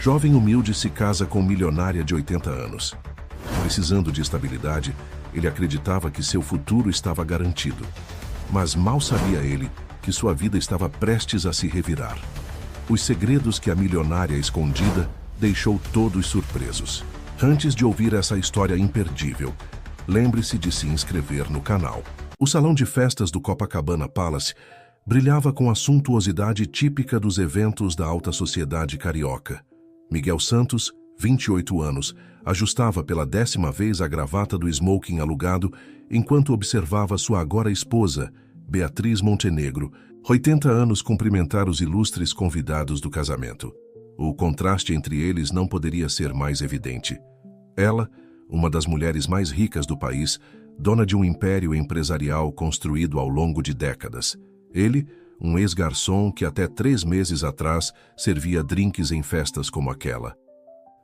Jovem humilde se casa com milionária de 80 anos. Precisando de estabilidade, ele acreditava que seu futuro estava garantido. Mas mal sabia ele que sua vida estava prestes a se revirar. Os segredos que a milionária escondida deixou todos surpresos. Antes de ouvir essa história imperdível, lembre-se de se inscrever no canal. O salão de festas do Copacabana Palace brilhava com a suntuosidade típica dos eventos da alta sociedade carioca. Miguel Santos, 28 anos, ajustava pela 10ª vez a gravata do smoking alugado enquanto observava sua agora esposa, Beatriz Montenegro, 80 anos, cumprimentar os ilustres convidados do casamento. O contraste entre eles não poderia ser mais evidente. Ela, uma das mulheres mais ricas do país, dona de um império empresarial construído ao longo de décadas. Ele, um ex-garçom que até 3 meses atrás servia drinks em festas como aquela.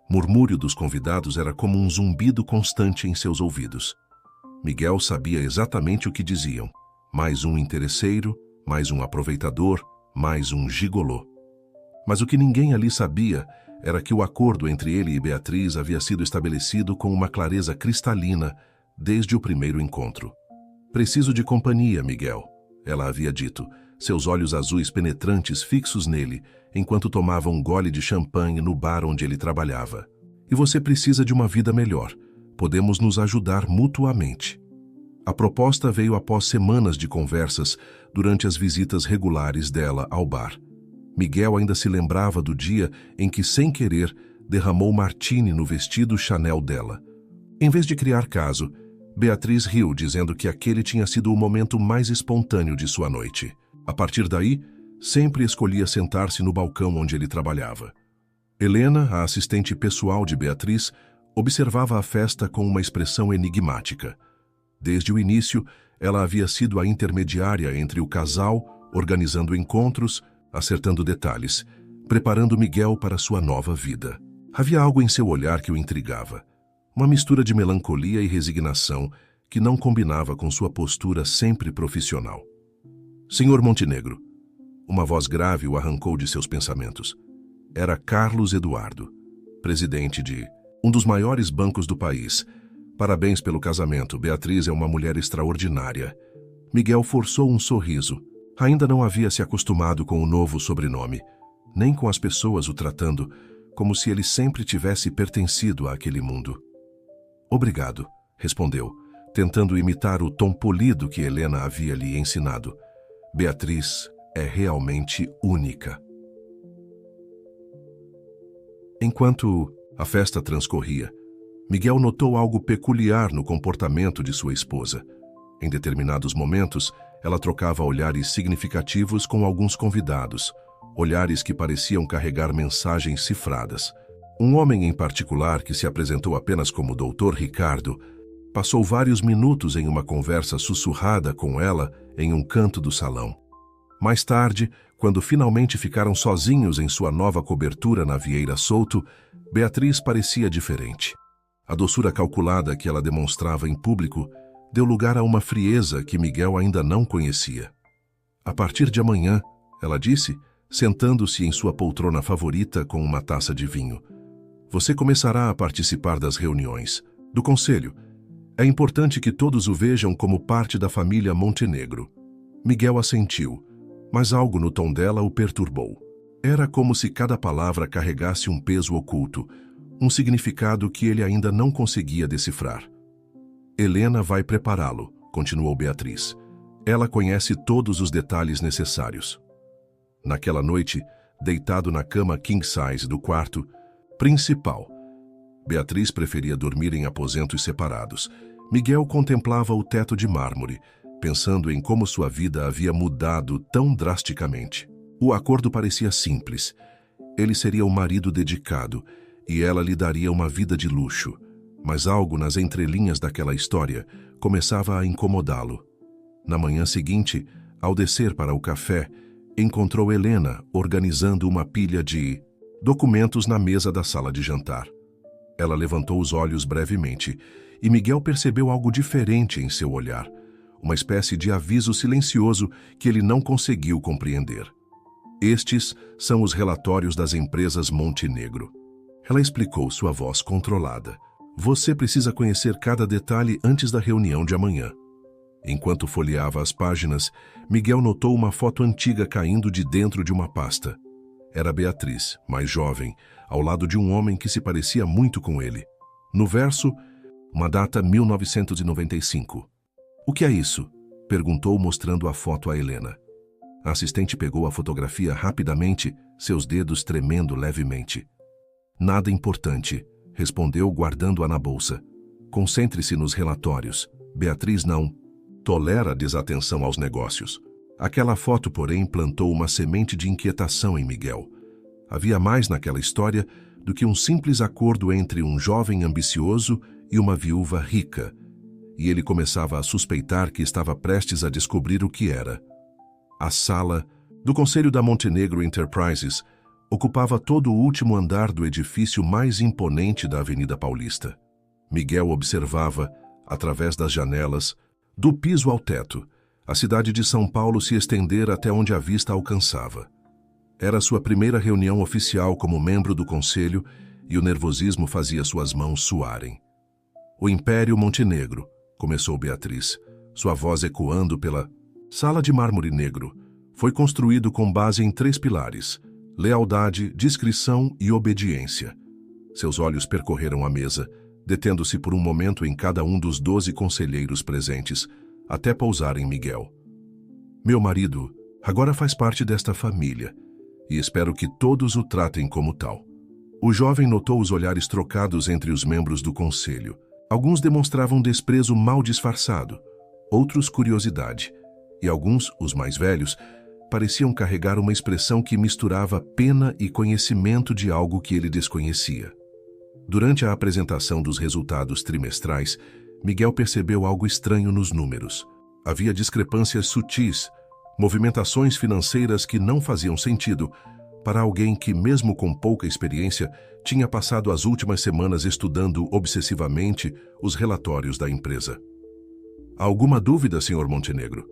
Murmúrio dos convidados era como um zumbido constante em seus ouvidos. Miguel sabia exatamente o que diziam. Mais um interesseiro, mais um aproveitador, mais um gigolô. Mas o que ninguém ali sabia era que o acordo entre ele e Beatriz havia sido estabelecido com uma clareza cristalina desde o primeiro encontro. "Preciso de companhia, Miguel", ela havia dito, seus olhos azuis penetrantes fixos nele, enquanto tomava um gole de champanhe no bar onde ele trabalhava. "E você precisa de uma vida melhor. Podemos nos ajudar mutuamente." A proposta veio após semanas de conversas durante as visitas regulares dela ao bar. Miguel ainda se lembrava do dia em que, sem querer, derramou martini no vestido Chanel dela. Em vez de criar caso, Beatriz riu, dizendo que aquele tinha sido o momento mais espontâneo de sua noite. A partir daí, sempre escolhia sentar-se no balcão onde ele trabalhava. Helena, a assistente pessoal de Beatriz, observava a festa com uma expressão enigmática. Desde o início, ela havia sido a intermediária entre o casal, organizando encontros, acertando detalhes, preparando Miguel para sua nova vida. Havia algo em seu olhar que o intrigava. Uma mistura de melancolia e resignação que não combinava com sua postura sempre profissional. "Senhor Montenegro." Uma voz grave o arrancou de seus pensamentos. Era Carlos Eduardo, presidente de um dos maiores bancos do país. "Parabéns pelo casamento. Beatriz é uma mulher extraordinária." Miguel forçou um sorriso. Ainda não havia se acostumado com o novo sobrenome, nem com as pessoas o tratando como se ele sempre tivesse pertencido àquele mundo. "Obrigado", respondeu, tentando imitar o tom polido que Helena havia lhe ensinado. "Beatriz é realmente única." Enquanto a festa transcorria, Miguel notou algo peculiar no comportamento de sua esposa. Em determinados momentos, ela trocava olhares significativos com alguns convidados, olhares que pareciam carregar mensagens cifradas. Um homem em particular, que se apresentou apenas como Dr. Ricardo, passou vários minutos em uma conversa sussurrada com ela em um canto do salão. Mais tarde, quando finalmente ficaram sozinhos em sua nova cobertura na Vieira Souto, Beatriz parecia diferente. A doçura calculada que ela demonstrava em público deu lugar a uma frieza que Miguel ainda não conhecia. "A partir de amanhã", ela disse, sentando-se em sua poltrona favorita com uma taça de vinho, "você começará a participar das reuniões, do conselho. É importante que todos o vejam como parte da família Montenegro." Miguel assentiu, mas algo no tom dela o perturbou. Era como se cada palavra carregasse um peso oculto, um significado que ele ainda não conseguia decifrar. "Helena vai prepará-lo", continuou Beatriz. "Ela conhece todos os detalhes necessários." Naquela noite, deitado na cama king size do quarto principal, Beatriz preferia dormir em aposentos separados. Miguel contemplava o teto de mármore, pensando em como sua vida havia mudado tão drasticamente. O acordo parecia simples. Ele seria um marido dedicado, e ela lhe daria uma vida de luxo. Mas algo nas entrelinhas daquela história começava a incomodá-lo. Na manhã seguinte, ao descer para o café, encontrou Helena organizando uma pilha de documentos na mesa da sala de jantar. Ela levantou os olhos brevemente, e Miguel percebeu algo diferente em seu olhar, uma espécie de aviso silencioso que ele não conseguiu compreender. "Estes são os relatórios das empresas Montenegro." Ela explicou, sua voz controlada. Você precisa conhecer cada detalhe antes da reunião de amanhã. Enquanto folheava as páginas, Miguel notou uma foto antiga caindo de dentro de uma pasta. Era Beatriz, mais jovem, ao lado de um homem que se parecia muito com ele. No verso, uma data 1995. O que é isso? Perguntou, mostrando a foto a Helena. A assistente pegou a fotografia rapidamente, seus dedos tremendo levemente. Nada importante, respondeu, guardando-a na bolsa. Concentre-se nos relatórios. Beatriz não tolera desatenção aos negócios. Aquela foto, porém, plantou uma semente de inquietação em Miguel. Havia mais naquela história do que um simples acordo entre um jovem ambicioso e uma viúva rica, e ele começava a suspeitar que estava prestes a descobrir o que era. A sala do Conselho da Montenegro Enterprises ocupava todo o último andar do edifício mais imponente da Avenida Paulista. Miguel observava, através das janelas, do piso ao teto, a cidade de São Paulo se estender até onde a vista alcançava. Era sua primeira reunião oficial como membro do conselho e o nervosismo fazia suas mãos suarem. O Império Montenegro, começou Beatriz, sua voz ecoando pela sala de mármore negro, foi construído com base em 3 pilares: lealdade, discrição e obediência. Seus olhos percorreram a mesa, detendo-se por um momento em cada um dos 12 conselheiros presentes, até pousar em Miguel. Meu marido agora faz parte desta família, e espero que todos o tratem como tal. O jovem notou os olhares trocados entre os membros do conselho. Alguns demonstravam desprezo mal disfarçado, outros curiosidade, e alguns, os mais velhos, pareciam carregar uma expressão que misturava pena e conhecimento de algo que ele desconhecia. Durante a apresentação dos resultados trimestrais, Miguel percebeu algo estranho nos números. Havia discrepâncias sutis, movimentações financeiras que não faziam sentido para alguém que, mesmo com pouca experiência, tinha passado as últimas semanas estudando obsessivamente os relatórios da empresa. Há alguma dúvida, Sr. Montenegro?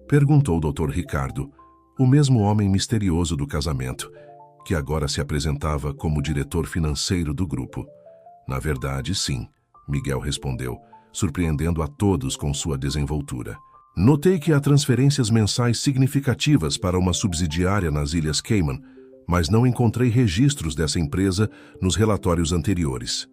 Perguntou o Dr. Ricardo, o mesmo homem misterioso do casamento, que agora se apresentava como diretor financeiro do grupo. Na verdade, sim, Miguel respondeu, surpreendendo a todos com sua desenvoltura. Notei que há transferências mensais significativas para uma subsidiária nas Ilhas Cayman, mas não encontrei registros dessa empresa nos relatórios anteriores.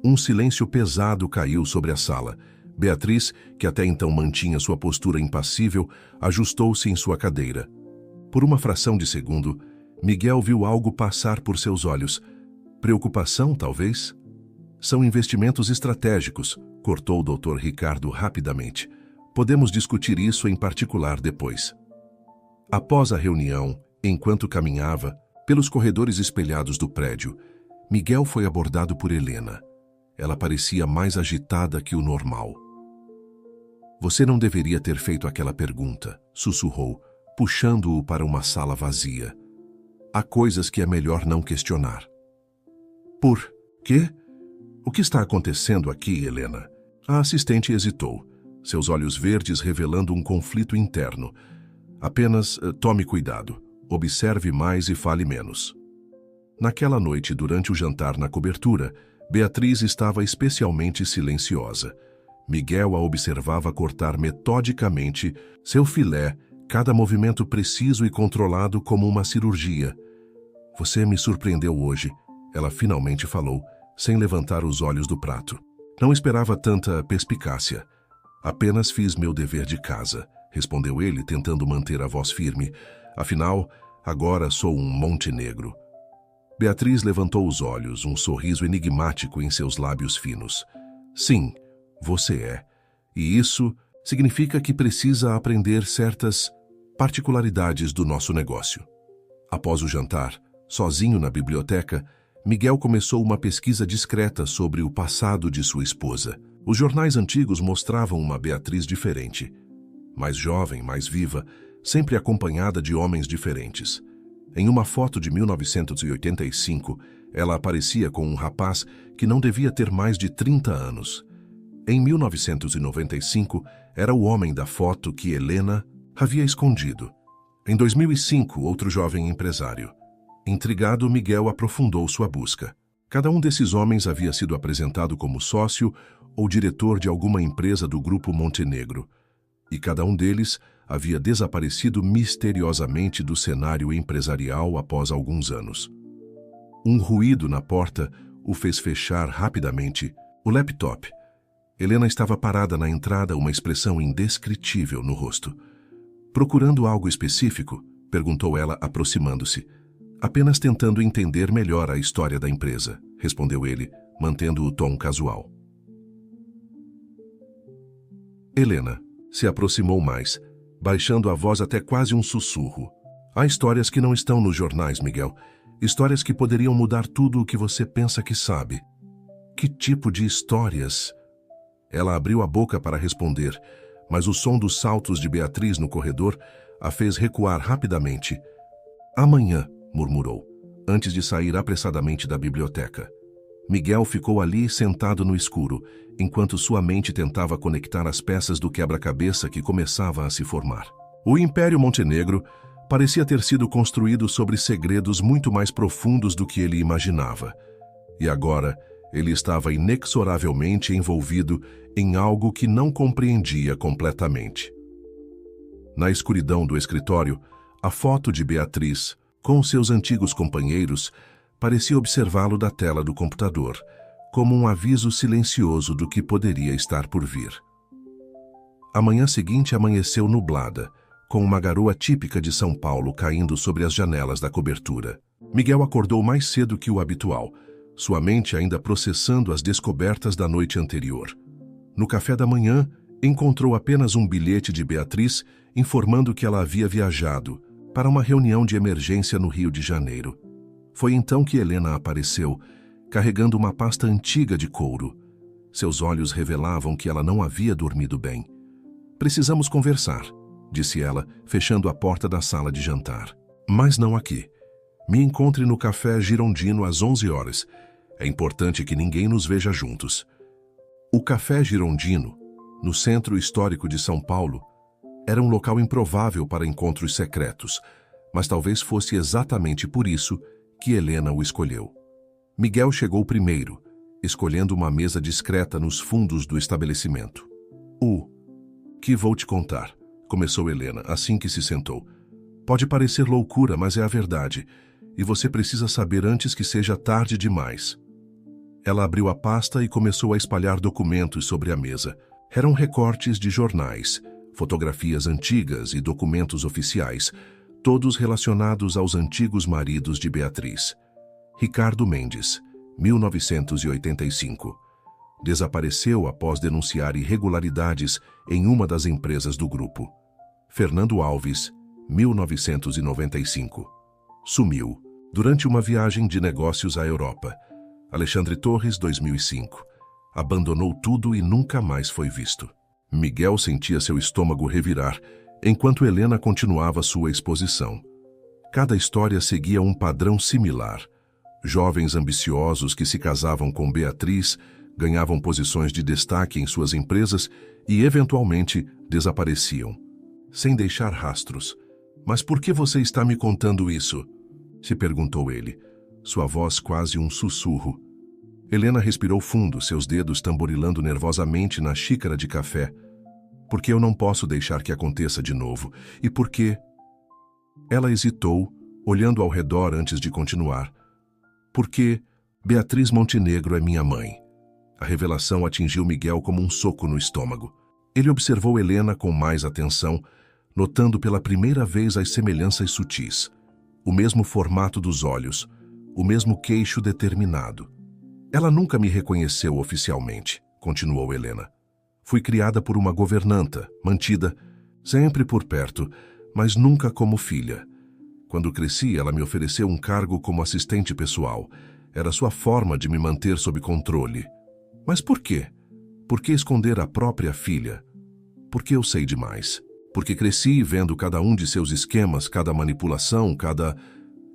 Um silêncio pesado caiu sobre a sala. Beatriz, que até então mantinha sua postura impassível, ajustou-se em sua cadeira. Por uma fração de segundo, Miguel viu algo passar por seus olhos. Preocupação, talvez? São investimentos estratégicos, cortou o Dr. Ricardo rapidamente. Podemos discutir isso em particular depois. Após a reunião, enquanto caminhava pelos corredores espelhados do prédio, Miguel foi abordado por Helena. Ela parecia mais agitada que o normal. Você não deveria ter feito aquela pergunta, sussurrou, puxando-o para uma sala vazia. Há coisas que é melhor não questionar. Por quê? O que está acontecendo aqui, Helena? A assistente hesitou, seus olhos verdes revelando um conflito interno. Apenas tome cuidado, observe mais e fale menos. Naquela noite, durante o jantar na cobertura, Beatriz estava especialmente silenciosa. Miguel a observava cortar metodicamente seu filé, cada movimento preciso e controlado como uma cirurgia. Você me surpreendeu hoje, ela finalmente falou, sem levantar os olhos do prato. Não esperava tanta perspicácia. Apenas fiz meu dever de casa, respondeu ele, tentando manter a voz firme. Afinal, agora sou um Montenegro. Beatriz levantou os olhos, um sorriso enigmático em seus lábios finos. Sim, você é. E isso significa que precisa aprender certas particularidades do nosso negócio. Após o jantar, sozinho na biblioteca, Miguel começou uma pesquisa discreta sobre o passado de sua esposa. Os jornais antigos mostravam uma Beatriz diferente. Mais jovem, mais viva, sempre acompanhada de homens diferentes. Em uma foto de 1985, ela aparecia com um rapaz que não devia ter mais de 30 anos. Em 1995, era o homem da foto que Helena havia escondido. Em 2005, outro jovem empresário. Intrigado, Miguel aprofundou sua busca. Cada um desses homens havia sido apresentado como sócio ou diretor de alguma empresa do Grupo Montenegro, e cada um deles havia desaparecido misteriosamente do cenário empresarial após alguns anos. Um ruído na porta o fez fechar rapidamente o laptop. Helena estava parada na entrada, uma expressão indescritível no rosto. "Procurando algo específico?", perguntou ela, aproximando-se. "Apenas tentando entender melhor a história da empresa", respondeu ele, mantendo o tom casual. Helena se aproximou mais, baixando a voz até quase um sussurro. "Há histórias que não estão nos jornais, Miguel. Histórias que poderiam mudar tudo o que você pensa que sabe." "Que tipo de histórias?" Ela abriu a boca para responder, mas o som dos saltos de Beatriz no corredor a fez recuar rapidamente. "Amanhã", murmurou, antes de sair apressadamente da biblioteca. Miguel ficou ali sentado no escuro, enquanto sua mente tentava conectar as peças do quebra-cabeça que começava a se formar. O Império Montenegro parecia ter sido construído sobre segredos muito mais profundos do que ele imaginava. E agora, ele estava inexoravelmente envolvido em algo que não compreendia completamente. Na escuridão do escritório, a foto de Beatriz, com seus antigos companheiros, parecia observá-lo da tela do computador, como um aviso silencioso do que poderia estar por vir. A manhã seguinte amanheceu nublada, com uma garoa típica de São Paulo caindo sobre as janelas da cobertura. Miguel acordou mais cedo que o habitual, sua mente ainda processando as descobertas da noite anterior. No café da manhã, encontrou apenas um bilhete de Beatriz informando que ela havia viajado para uma reunião de emergência no Rio de Janeiro. Foi então que Helena apareceu, carregando uma pasta antiga de couro. Seus olhos revelavam que ela não havia dormido bem. "Precisamos conversar", disse ela, fechando a porta da sala de jantar. "Mas não aqui. Me encontre no Café Girondino às 11 horas. É importante que ninguém nos veja juntos." O Café Girondino, no centro histórico de São Paulo, era um local improvável para encontros secretos, mas talvez fosse exatamente por isso que Helena o escolheu. Miguel chegou primeiro, escolhendo uma mesa discreta nos fundos do estabelecimento. "Que vou te contar", começou Helena assim que se sentou. "Pode parecer loucura, mas é a verdade, e você precisa saber antes que seja tarde demais." Ela abriu a pasta e começou a espalhar documentos sobre a mesa. Eram recortes de jornais, fotografias antigas e documentos oficiais, todos relacionados aos antigos maridos de Beatriz. Ricardo Mendes, 1985. Desapareceu após denunciar irregularidades em uma das empresas do grupo. Fernando Alves, 1995. Sumiu durante uma viagem de negócios à Europa. Alexandre Torres, 2005. Abandonou tudo e nunca mais foi visto. Miguel sentia seu estômago revirar, enquanto Helena continuava sua exposição. Cada história seguia um padrão similar. Jovens ambiciosos que se casavam com Beatriz, ganhavam posições de destaque em suas empresas e, eventualmente, desapareciam, sem deixar rastros. "Mas por que você está me contando isso?", se perguntou ele, sua voz quase um sussurro. Helena respirou fundo, seus dedos tamborilando nervosamente na xícara de café. "Porque eu não posso deixar que aconteça de novo. E porque..." Ela hesitou, olhando ao redor antes de continuar. "Porque Beatriz Montenegro é minha mãe." A revelação atingiu Miguel como um soco no estômago. Ele observou Helena com mais atenção, notando pela primeira vez as semelhanças sutis. O mesmo formato dos olhos, o mesmo queixo determinado. "Ela nunca me reconheceu oficialmente", continuou Helena. "Fui criada por uma governanta, mantida sempre por perto, mas nunca como filha. Quando cresci, ela me ofereceu um cargo como assistente pessoal. Era sua forma de me manter sob controle. Mas por quê? Por que esconder a própria filha? Porque eu sei demais. Porque cresci vendo cada um de seus esquemas, cada manipulação, cada..."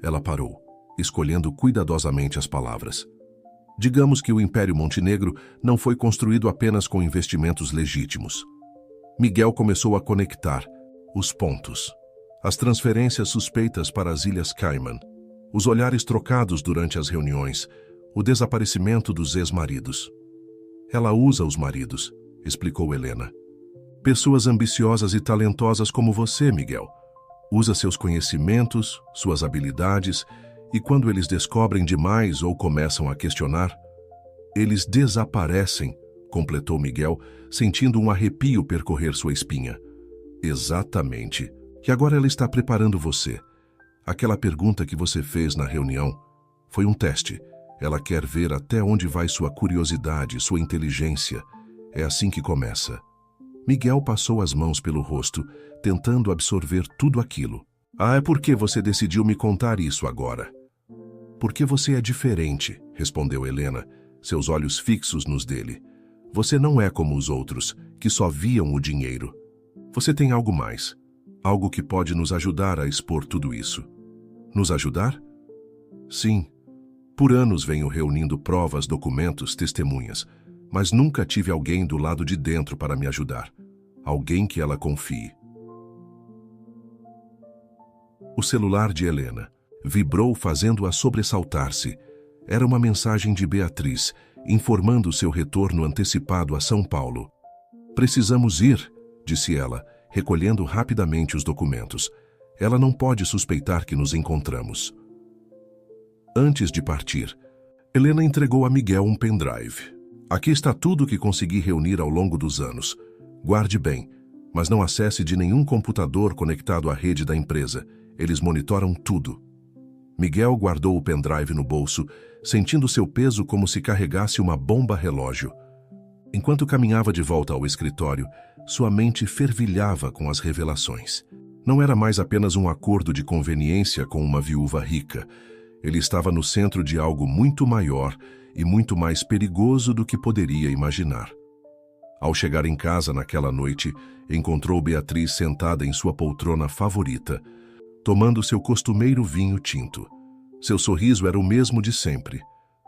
Ela parou, escolhendo cuidadosamente as palavras. Digamos que o Império Montenegro não foi construído apenas com investimentos legítimos. Miguel começou a conectar os pontos. As transferências suspeitas para as Ilhas Cayman, os olhares trocados durante as reuniões, O desaparecimento dos ex-maridos. Ela usa os maridos, explicou Helena. Pessoas ambiciosas e talentosas como você, Miguel. Usa seus conhecimentos, suas habilidades, e quando eles descobrem demais ou começam a questionar, eles desaparecem, completou Miguel, sentindo um arrepio percorrer sua espinha. Exatamente. E agora ela está preparando você. Aquela pergunta que você fez na reunião foi um teste. Ela quer ver até onde vai sua curiosidade, sua inteligência. É assim que começa. Miguel passou as mãos pelo rosto, tentando absorver tudo aquilo. É porque você decidiu me contar isso agora. Porque você é diferente, respondeu Helena, seus olhos fixos nos dele. Você não é como os outros, que só viam o dinheiro. Você tem algo mais. Algo que pode nos ajudar a expor tudo isso. Nos ajudar? Sim. Por anos venho reunindo provas, documentos, testemunhas, mas nunca tive alguém do lado de dentro para me ajudar. Alguém que ela confie. O celular de Helena vibrou, fazendo-a sobressaltar-se. Era uma mensagem de Beatriz, informando seu retorno antecipado a São Paulo. Precisamos ir, disse ela, recolhendo rapidamente os documentos. Ela não pode suspeitar que nos encontramos. Antes de partir, Helena entregou a Miguel um pendrive. Aqui está tudo o que consegui reunir ao longo dos anos. Guarde bem, mas não acesse de nenhum computador conectado à rede da empresa. Eles monitoram tudo. Miguel guardou o pendrive no bolso, sentindo seu peso como se carregasse uma bomba relógio. Enquanto caminhava de volta ao escritório, sua mente fervilhava com as revelações. Não era mais apenas um acordo de conveniência com uma viúva rica. Ele estava no centro de algo muito maior e muito mais perigoso do que poderia imaginar. Ao chegar em casa naquela noite, encontrou Beatriz sentada em sua poltrona favorita, tomando seu costumeiro vinho tinto. Seu sorriso era o mesmo de sempre,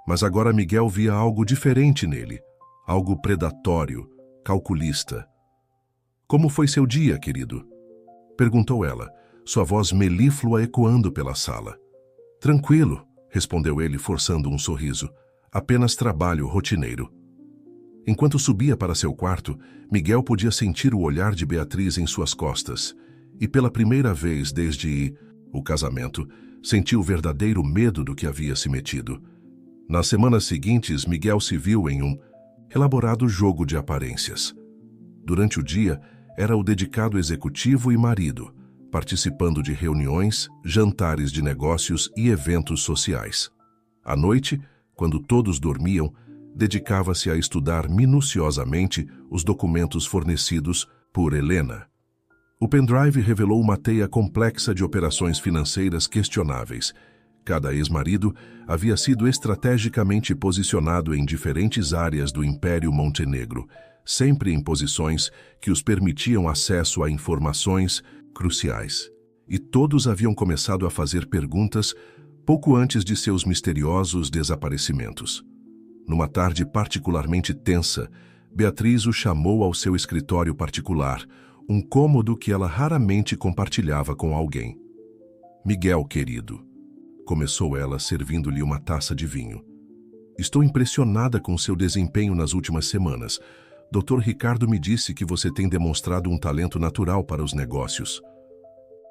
mas agora Miguel via algo diferente nele, algo predatório, calculista. Como foi seu dia, querido? Perguntou ela, sua voz melíflua ecoando pela sala. Tranquilo, respondeu ele, forçando um sorriso. Apenas trabalho rotineiro. Enquanto subia para seu quarto, Miguel podia sentir o olhar de Beatriz em suas costas. E pela primeira vez desde o casamento, sentiu o verdadeiro medo do que havia se metido. Nas semanas seguintes, Miguel se viu em um elaborado jogo de aparências. Durante o dia, era o dedicado executivo e marido, participando de reuniões, jantares de negócios e eventos sociais. À noite, quando todos dormiam, dedicava-se a estudar minuciosamente os documentos fornecidos por Helena. O pendrive revelou uma teia complexa de operações financeiras questionáveis. Cada ex-marido havia sido estrategicamente posicionado em diferentes áreas do Império Montenegro, sempre em posições que os permitiam acesso a informações cruciais. E todos haviam começado a fazer perguntas pouco antes de seus misteriosos desaparecimentos. Numa tarde particularmente tensa, Beatriz o chamou ao seu escritório particular, um cômodo que ela raramente compartilhava com alguém. Miguel, querido, começou ela, servindo-lhe uma taça de vinho. Estou impressionada com seu desempenho nas últimas semanas. Dr. Ricardo me disse que você tem demonstrado um talento natural para os negócios.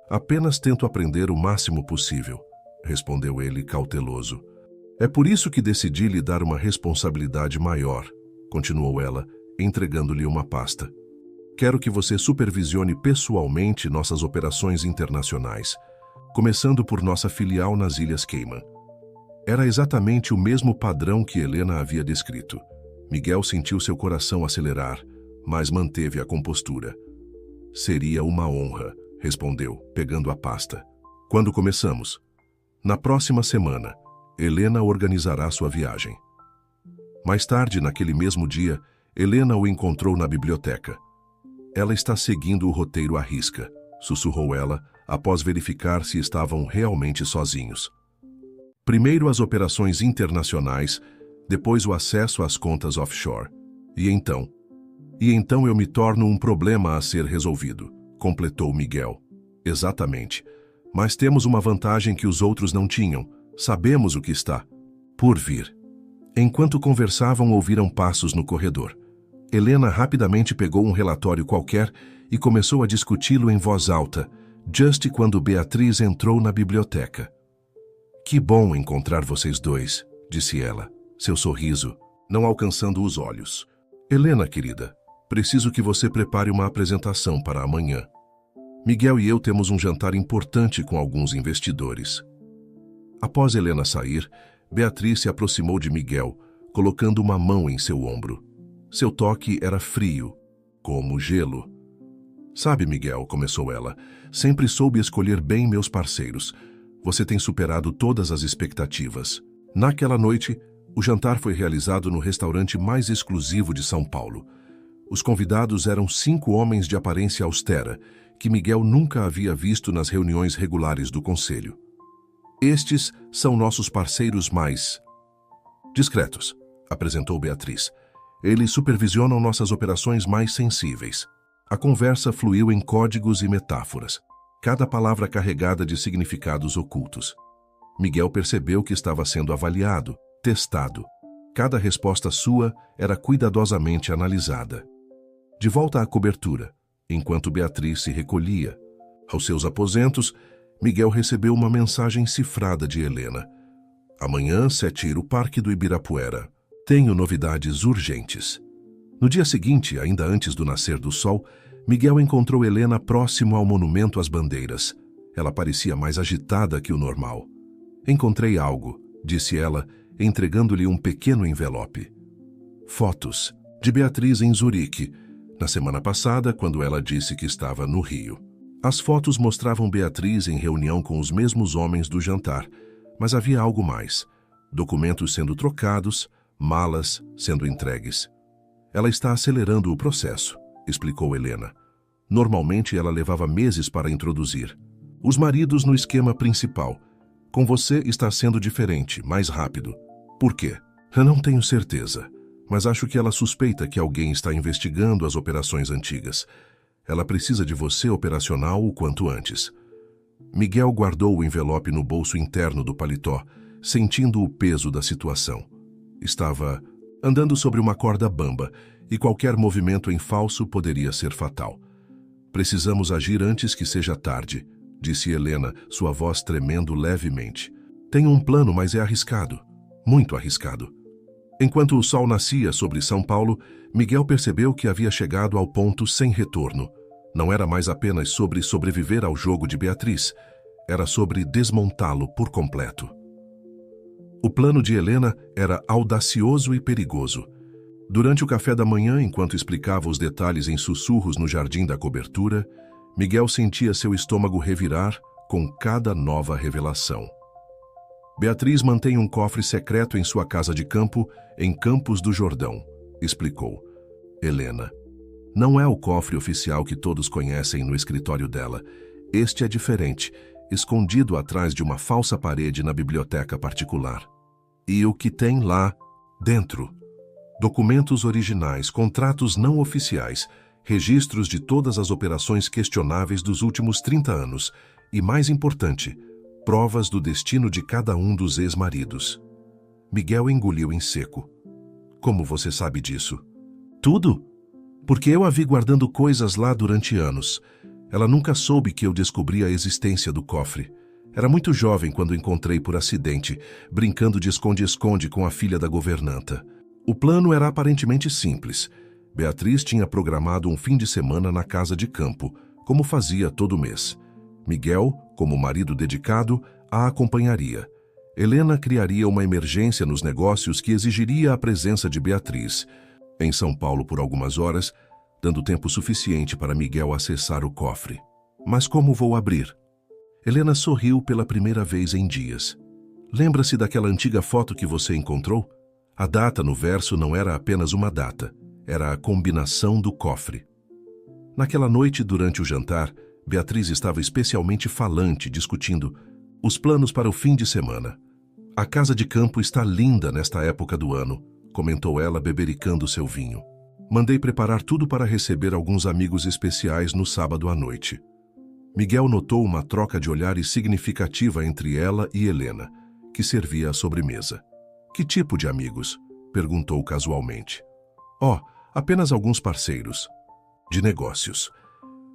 Apenas tento aprender o máximo possível, respondeu ele cauteloso. É por isso que decidi lhe dar uma responsabilidade maior, continuou ela, entregando-lhe uma pasta. Quero que você supervisione pessoalmente nossas operações internacionais, começando por nossa filial nas Ilhas Cayman. Era exatamente o mesmo padrão que Helena havia descrito. Miguel sentiu seu coração acelerar, mas manteve a compostura. Seria uma honra, respondeu, pegando a pasta. Quando começamos? Na próxima semana, Helena organizará sua viagem. Mais tarde, naquele mesmo dia, Helena o encontrou na biblioteca. Ela está seguindo o roteiro à risca, sussurrou ela, após verificar se estavam realmente sozinhos. Primeiro as operações internacionais, depois o acesso às contas offshore. E então eu me torno um problema a ser resolvido, completou Miguel. Exatamente. Mas temos uma vantagem que os outros não tinham. Sabemos o que está por vir. Enquanto conversavam, ouviram passos no corredor. Helena rapidamente pegou um relatório qualquer e começou a discuti-lo em voz alta, justo quando Beatriz entrou na biblioteca. Que bom encontrar vocês dois, disse ela, seu sorriso não alcançando os olhos. Helena, querida, preciso que você prepare uma apresentação para amanhã. Miguel e eu temos um jantar importante com alguns investidores. Após Helena sair, Beatriz se aproximou de Miguel, colocando uma mão em seu ombro. Seu toque era frio, como gelo. Sabe, Miguel, começou ela, sempre soube escolher bem meus parceiros. Você tem superado todas as expectativas. Naquela noite, o jantar foi realizado no restaurante mais exclusivo de São Paulo. Os convidados eram 5 homens de aparência austera, que Miguel nunca havia visto nas reuniões regulares do conselho. Estes são nossos parceiros mais discretos, apresentou Beatriz. Eles supervisionam nossas operações mais sensíveis. A conversa fluiu em códigos e metáforas, cada palavra carregada de significados ocultos. Miguel percebeu que estava sendo avaliado, testado. Cada resposta sua era cuidadosamente analisada. De volta à cobertura, enquanto Beatriz se recolhia aos seus aposentos, Miguel recebeu uma mensagem cifrada de Helena. Amanhã, 7 o Parque do Ibirapuera. Tenho novidades urgentes. No dia seguinte, ainda antes do nascer do sol, Miguel encontrou Helena próximo ao Monumento às Bandeiras. Ela parecia mais agitada que o normal. Encontrei algo, disse ela, entregando-lhe um pequeno envelope. Fotos de Beatriz em Zurique, na semana passada, quando ela disse que estava no Rio. As fotos mostravam Beatriz em reunião com os mesmos homens do jantar, mas havia algo mais. Documentos sendo trocados, malas sendo entregues. Ela está acelerando o processo, explicou Helena. Normalmente ela levava meses para introduzir. Os maridos no esquema principal. Com você está sendo diferente, mais rápido. Por quê? Eu não tenho certeza, mas acho que ela suspeita que alguém está investigando as operações antigas. Ela precisa de você operacional o quanto antes. Miguel guardou o envelope no bolso interno do paletó, sentindo o peso da situação. Estava andando sobre uma corda bamba e qualquer movimento em falso poderia ser fatal. Precisamos agir antes que seja tarde, disse Helena, sua voz tremendo levemente. Tenho um plano, mas é arriscado. Muito arriscado. Enquanto o sol nascia sobre São Paulo, Miguel percebeu que havia chegado ao ponto sem retorno. Não era mais apenas sobre sobreviver ao jogo de Beatriz, era sobre desmontá-lo por completo. O plano de Helena era audacioso e perigoso. Durante o café da manhã, enquanto explicava os detalhes em sussurros no jardim da cobertura, Miguel sentia seu estômago revirar com cada nova revelação. Beatriz mantém um cofre secreto em sua casa de campo, em Campos do Jordão, explicou Helena. Não é o cofre oficial que todos conhecem no escritório dela. Este é diferente, escondido atrás de uma falsa parede na biblioteca particular. E o que tem lá dentro? Documentos originais, contratos não oficiais, registros de todas as operações questionáveis dos últimos 30 anos e, mais importante, provas do destino de cada um dos ex-maridos. Miguel engoliu em seco. Como você sabe disso? Tudo? Porque eu a vi guardando coisas lá durante anos. Ela nunca soube que eu descobri a existência do cofre. Era muito jovem quando encontrei por acidente, brincando de esconde-esconde com a filha da governanta. O plano era aparentemente simples. Beatriz tinha programado um fim de semana na casa de campo, como fazia todo mês. Miguel, como marido dedicado, a acompanharia. Helena criaria uma emergência nos negócios que exigiria a presença de Beatriz em São Paulo por algumas horas, dando tempo suficiente para Miguel acessar o cofre. Mas como vou abrir? Helena sorriu pela primeira vez em dias. Lembra-se daquela antiga foto que você encontrou? A data no verso não era apenas uma data, era a combinação do cofre. Naquela noite, durante o jantar, Beatriz estava especialmente falante, discutindo os planos para o fim de semana. A casa de campo está linda nesta época do ano, comentou ela, bebericando seu vinho. Mandei preparar tudo para receber alguns amigos especiais no sábado à noite. Miguel notou uma troca de olhares significativa entre ela e Helena, que servia a sobremesa. Que tipo de amigos? perguntou casualmente. Oh, apenas alguns parceiros. De negócios.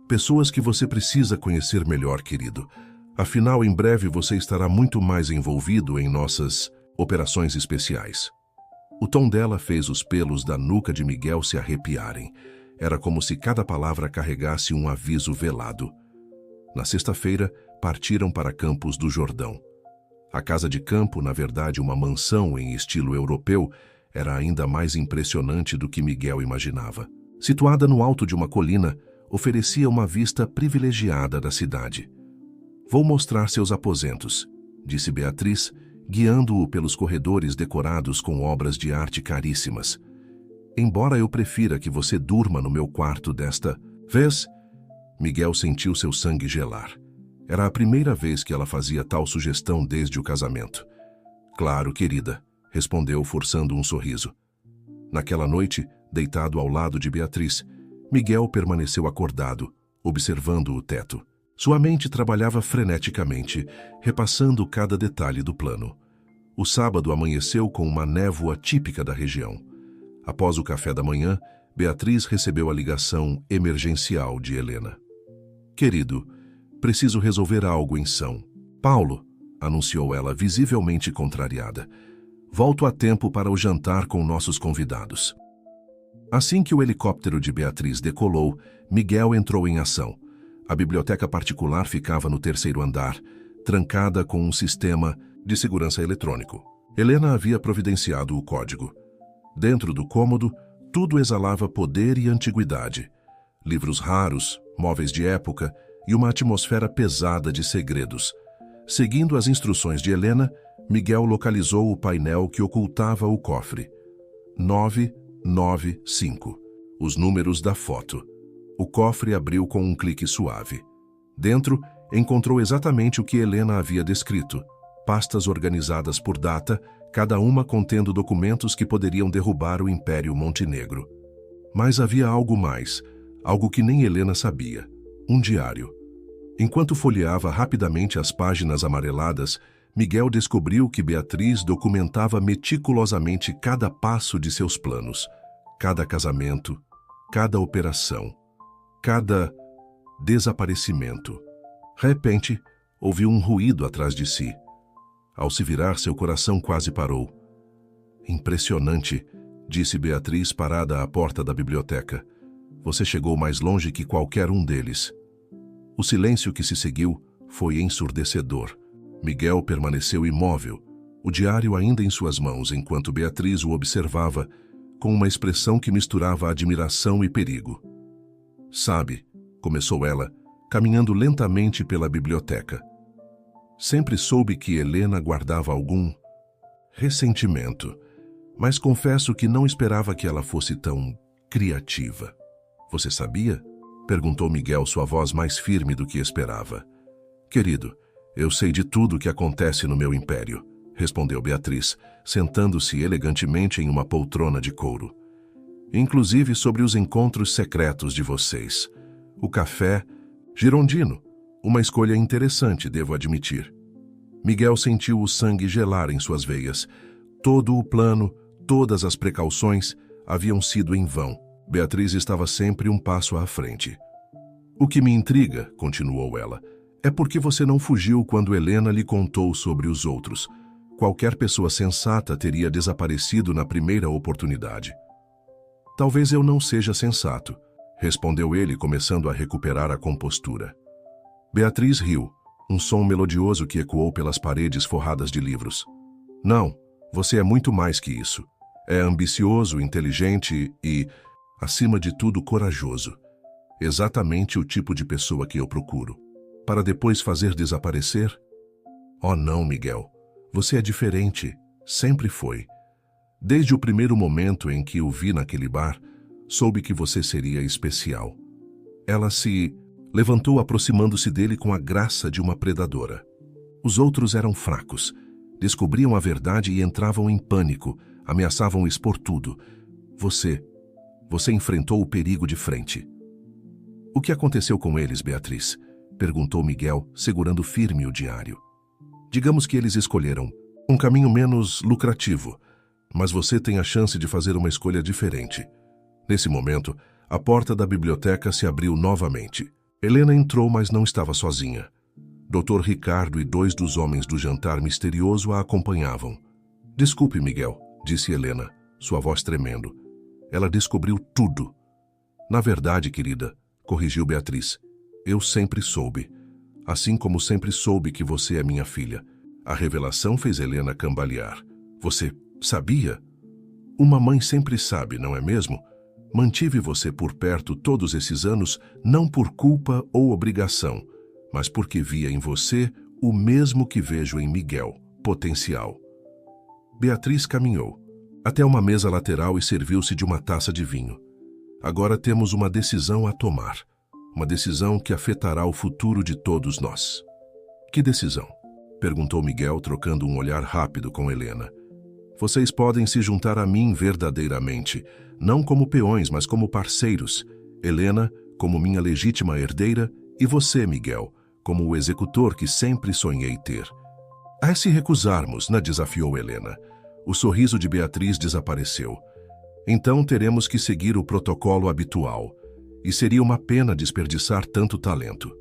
Pessoas que você precisa conhecer melhor, querido. Afinal, em breve você estará muito mais envolvido em nossas operações especiais. O tom dela fez os pelos da nuca de Miguel se arrepiarem. Era como se cada palavra carregasse um aviso velado. Na sexta-feira, partiram para Campos do Jordão. A casa de campo, na verdade uma mansão em estilo europeu, era ainda mais impressionante do que Miguel imaginava. Situada no alto de uma colina, oferecia uma vista privilegiada da cidade. Vou mostrar seus aposentos, disse Beatriz, guiando-o pelos corredores decorados com obras de arte caríssimas. Embora eu prefira que você durma no meu quarto desta vez, Miguel sentiu seu sangue gelar. Era a primeira vez que ela fazia tal sugestão desde o casamento. Claro, querida, respondeu forçando um sorriso. Naquela noite, deitado ao lado de Beatriz, Miguel permaneceu acordado, observando o teto. Sua mente trabalhava freneticamente, repassando cada detalhe do plano. O sábado amanheceu com uma névoa típica da região. Após o café da manhã, Beatriz recebeu a ligação emergencial de Helena. Querido, preciso resolver algo em São Paulo, anunciou ela, visivelmente contrariada. Volto a tempo para o jantar com nossos convidados. Assim que o helicóptero de Beatriz decolou, Miguel entrou em ação. A biblioteca particular ficava no terceiro andar, trancada com um sistema de segurança eletrônico. Helena havia providenciado o código. Dentro do cômodo, tudo exalava poder e antiguidade. Livros raros, móveis de época e uma atmosfera pesada de segredos. Seguindo as instruções de Helena, Miguel localizou o painel que ocultava o cofre. 995. Os números da foto. O cofre abriu com um clique suave. Dentro, encontrou exatamente o que Helena havia descrito. Pastas organizadas por data, cada uma contendo documentos que poderiam derrubar o Império Montenegro. Mas havia algo mais, algo que nem Helena sabia. Um diário. Enquanto folheava rapidamente as páginas amareladas, Miguel descobriu que Beatriz documentava meticulosamente cada passo de seus planos, cada casamento, cada operação, cada desaparecimento. De repente, ouviu um ruído atrás de si. Ao se virar, seu coração quase parou. Impressionante, disse Beatriz parada à porta da biblioteca. Você chegou mais longe que qualquer um deles. O silêncio que se seguiu foi ensurdecedor. Miguel permaneceu imóvel, o diário ainda em suas mãos, enquanto Beatriz o observava com uma expressão que misturava admiração e perigo. Sabe, começou ela, caminhando lentamente pela biblioteca. Sempre soube que Helena guardava algum ressentimento, mas confesso que não esperava que ela fosse tão criativa. Você sabia? Perguntou Miguel, sua voz mais firme do que esperava. Querido, eu sei de tudo o que acontece no meu império, respondeu Beatriz, sentando-se elegantemente em uma poltrona de couro. Inclusive sobre os encontros secretos de vocês. O café girondino, uma escolha interessante, devo admitir. Miguel sentiu o sangue gelar em suas veias. Todo o plano, todas as precauções haviam sido em vão. Beatriz estava sempre um passo à frente. O que me intriga, continuou ela, é porque você não fugiu quando Helena lhe contou sobre os outros. Qualquer pessoa sensata teria desaparecido na primeira oportunidade. Talvez eu não seja sensato, respondeu ele, começando a recuperar a compostura. Beatriz riu, um som melodioso que ecoou pelas paredes forradas de livros. Não, você é muito mais que isso. É ambicioso, inteligente e, acima de tudo, corajoso. Exatamente o tipo de pessoa que eu procuro. Para depois fazer desaparecer? Oh não, Miguel. Você é diferente. Sempre foi. Desde o primeiro momento em que o vi naquele bar, soube que você seria especial. Ela se levantou, aproximando-se dele com a graça de uma predadora. Os outros eram fracos. Descobriam a verdade e entravam em pânico, ameaçavam expor tudo. Você enfrentou o perigo de frente. O que aconteceu com eles, Beatriz? Perguntou Miguel, segurando firme o diário. Digamos que eles escolheram um caminho menos lucrativo, Mas você tem a chance de fazer uma escolha diferente. Nesse momento, a porta da biblioteca se abriu novamente. Helena entrou, mas não estava sozinha. Dr. Ricardo e 2 dos homens do jantar misterioso a acompanhavam. Desculpe, Miguel, disse Helena, sua voz tremendo. Ela descobriu tudo. Na verdade, querida, corrigiu Beatriz, eu sempre soube. Assim como sempre soube que você é minha filha. A revelação fez Helena cambalear. Você sabia? Uma mãe sempre sabe, não é mesmo? Mantive você por perto todos esses anos, não por culpa ou obrigação, mas porque via em você o mesmo que vejo em Miguel, potencial. Beatriz caminhou até uma mesa lateral e serviu-se de uma taça de vinho. Agora temos uma decisão a tomar. Uma decisão que afetará o futuro de todos nós. Que decisão? Perguntou Miguel, trocando um olhar rápido com Helena. Vocês podem se juntar a mim verdadeiramente, não como peões, mas como parceiros. Helena, como minha legítima herdeira, e você, Miguel, como o executor que sempre sonhei ter. A se recusarmos, desafiou Helena. O sorriso de Beatriz desapareceu. Então teremos que seguir o protocolo habitual, e seria uma pena desperdiçar tanto talento.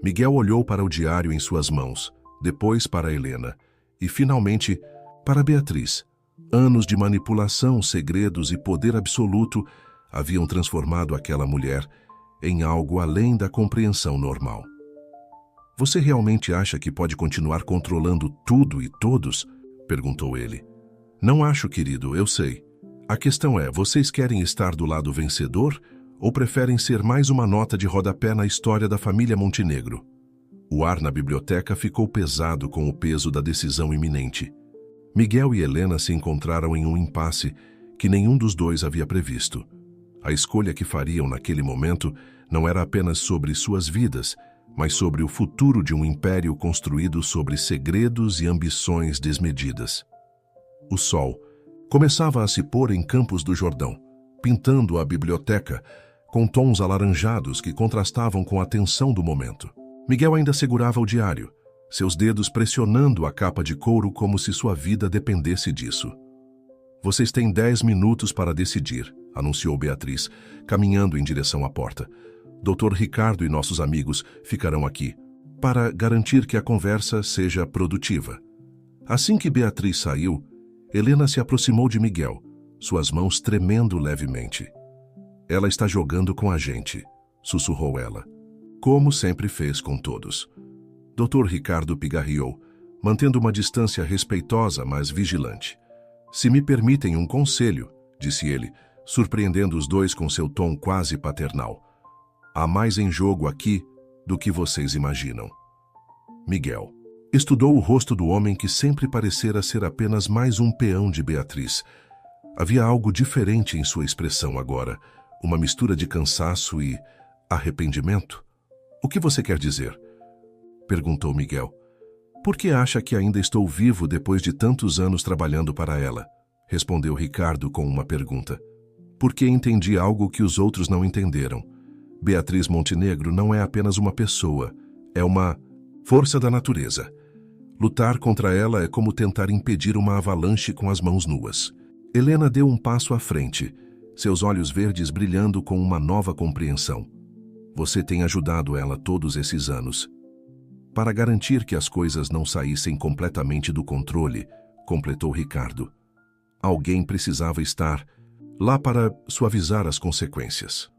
Miguel olhou para o diário em suas mãos, depois para Helena, e finalmente para Beatriz. Anos de manipulação, segredos e poder absoluto haviam transformado aquela mulher em algo além da compreensão normal. Você realmente acha que pode continuar controlando tudo e todos? Perguntou ele. Não acho, querido, eu sei. A questão é, vocês querem estar do lado vencedor ou preferem ser mais uma nota de rodapé na história da família Montenegro? O ar na biblioteca ficou pesado com o peso da decisão iminente. Miguel e Helena se encontraram em um impasse que nenhum dos dois havia previsto. A escolha que fariam naquele momento não era apenas sobre suas vidas, mas sobre o futuro de um império construído sobre segredos e ambições desmedidas. O sol começava a se pôr em Campos do Jordão, pintando a biblioteca com tons alaranjados que contrastavam com a tensão do momento. Miguel ainda segurava o diário, seus dedos pressionando a capa de couro como se sua vida dependesse disso. Vocês têm 10 minutos para decidir, anunciou Beatriz, caminhando em direção à porta. Dr. Ricardo e nossos amigos ficarão aqui, para garantir que a conversa seja produtiva. Assim que Beatriz saiu, Helena se aproximou de Miguel, suas mãos tremendo levemente. Ela está jogando com a gente, sussurrou ela, como sempre fez com todos. Dr. Ricardo pigarreou, mantendo uma distância respeitosa, mas vigilante. Se me permitem um conselho, disse ele, surpreendendo os dois com seu tom quase paternal. Há mais em jogo aqui do que vocês imaginam. Miguel estudou o rosto do homem que sempre parecera ser apenas mais um peão de Beatriz. Havia algo diferente em sua expressão agora, uma mistura de cansaço e arrependimento. O que você quer dizer? Perguntou Miguel. Por que acha que ainda estou vivo depois de tantos anos trabalhando para ela? Respondeu Ricardo com uma pergunta. Porque entendi algo que os outros não entenderam. Beatriz Montenegro não é apenas uma pessoa, é uma força da natureza. Lutar contra ela é como tentar impedir uma avalanche com as mãos nuas. Helena deu um passo à frente, seus olhos verdes brilhando com uma nova compreensão. Você tem ajudado ela todos esses anos. Para garantir que as coisas não saíssem completamente do controle, completou Ricardo. Alguém precisava estar lá para suavizar as consequências.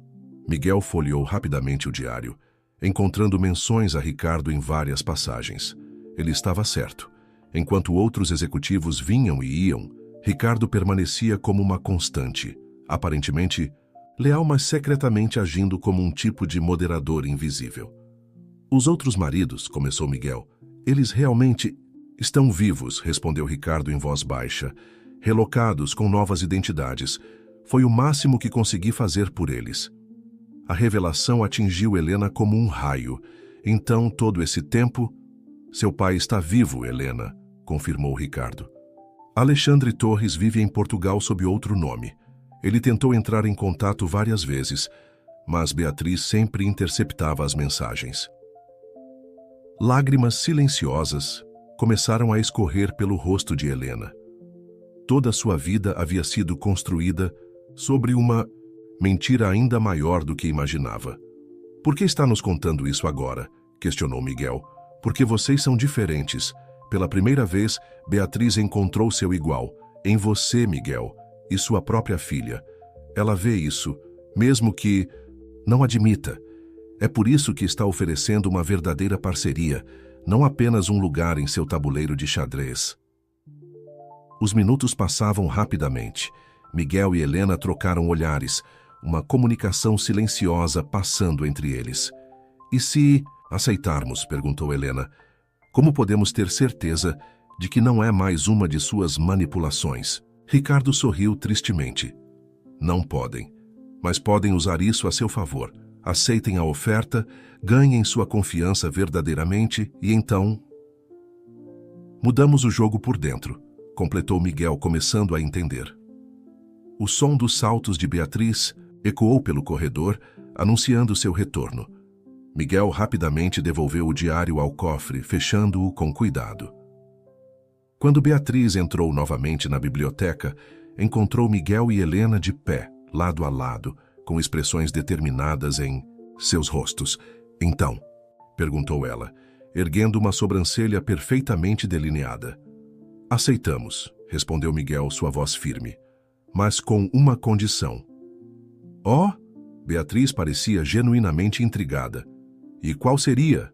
Miguel folheou rapidamente o diário, encontrando menções a Ricardo em várias passagens. Ele estava certo. Enquanto outros executivos vinham e iam, Ricardo permanecia como uma constante, aparentemente leal, mas secretamente agindo como um tipo de moderador invisível. Os outros maridos, começou Miguel, eles realmente estão vivos, respondeu Ricardo em voz baixa, relocados com novas identidades. Foi o máximo que consegui fazer por eles. A revelação atingiu Helena como um raio. Então, todo esse tempo, seu pai está vivo, Helena, confirmou Ricardo. Alexandre Torres vive em Portugal sob outro nome. Ele tentou entrar em contato várias vezes, mas Beatriz sempre interceptava as mensagens. Lágrimas silenciosas começaram a escorrer pelo rosto de Helena. toda a sua vida havia sido construída sobre uma mentira ainda maior do que imaginava. Por que está nos contando isso agora? Questionou Miguel. Porque vocês são diferentes. Pela primeira vez, Beatriz encontrou seu igual. Em você, Miguel, e sua própria filha. Ela vê isso, mesmo que não admita. É por isso que está oferecendo uma verdadeira parceria, não apenas um lugar em seu tabuleiro de xadrez. Os minutos passavam rapidamente. Miguel e Helena trocaram olhares, uma comunicação silenciosa passando entre eles. E se aceitarmos? Perguntou Helena. Como podemos ter certeza de que não é mais uma de suas manipulações? Ricardo sorriu tristemente. Não podem, mas podem usar isso a seu favor. Aceitem a oferta, ganhem sua confiança verdadeiramente e então... Mudamos o jogo por dentro, completou Miguel, começando a entender. O som dos saltos de Beatriz ecoou pelo corredor, anunciando seu retorno. Miguel rapidamente devolveu o diário ao cofre, fechando-o com cuidado. Quando Beatriz entrou novamente na biblioteca, encontrou Miguel e Helena de pé, lado a lado, com expressões determinadas em seus rostos. Então, perguntou ela, erguendo uma sobrancelha perfeitamente delineada. Aceitamos, respondeu Miguel, sua voz firme, mas com uma condição. Oh! Beatriz parecia genuinamente intrigada. E qual seria?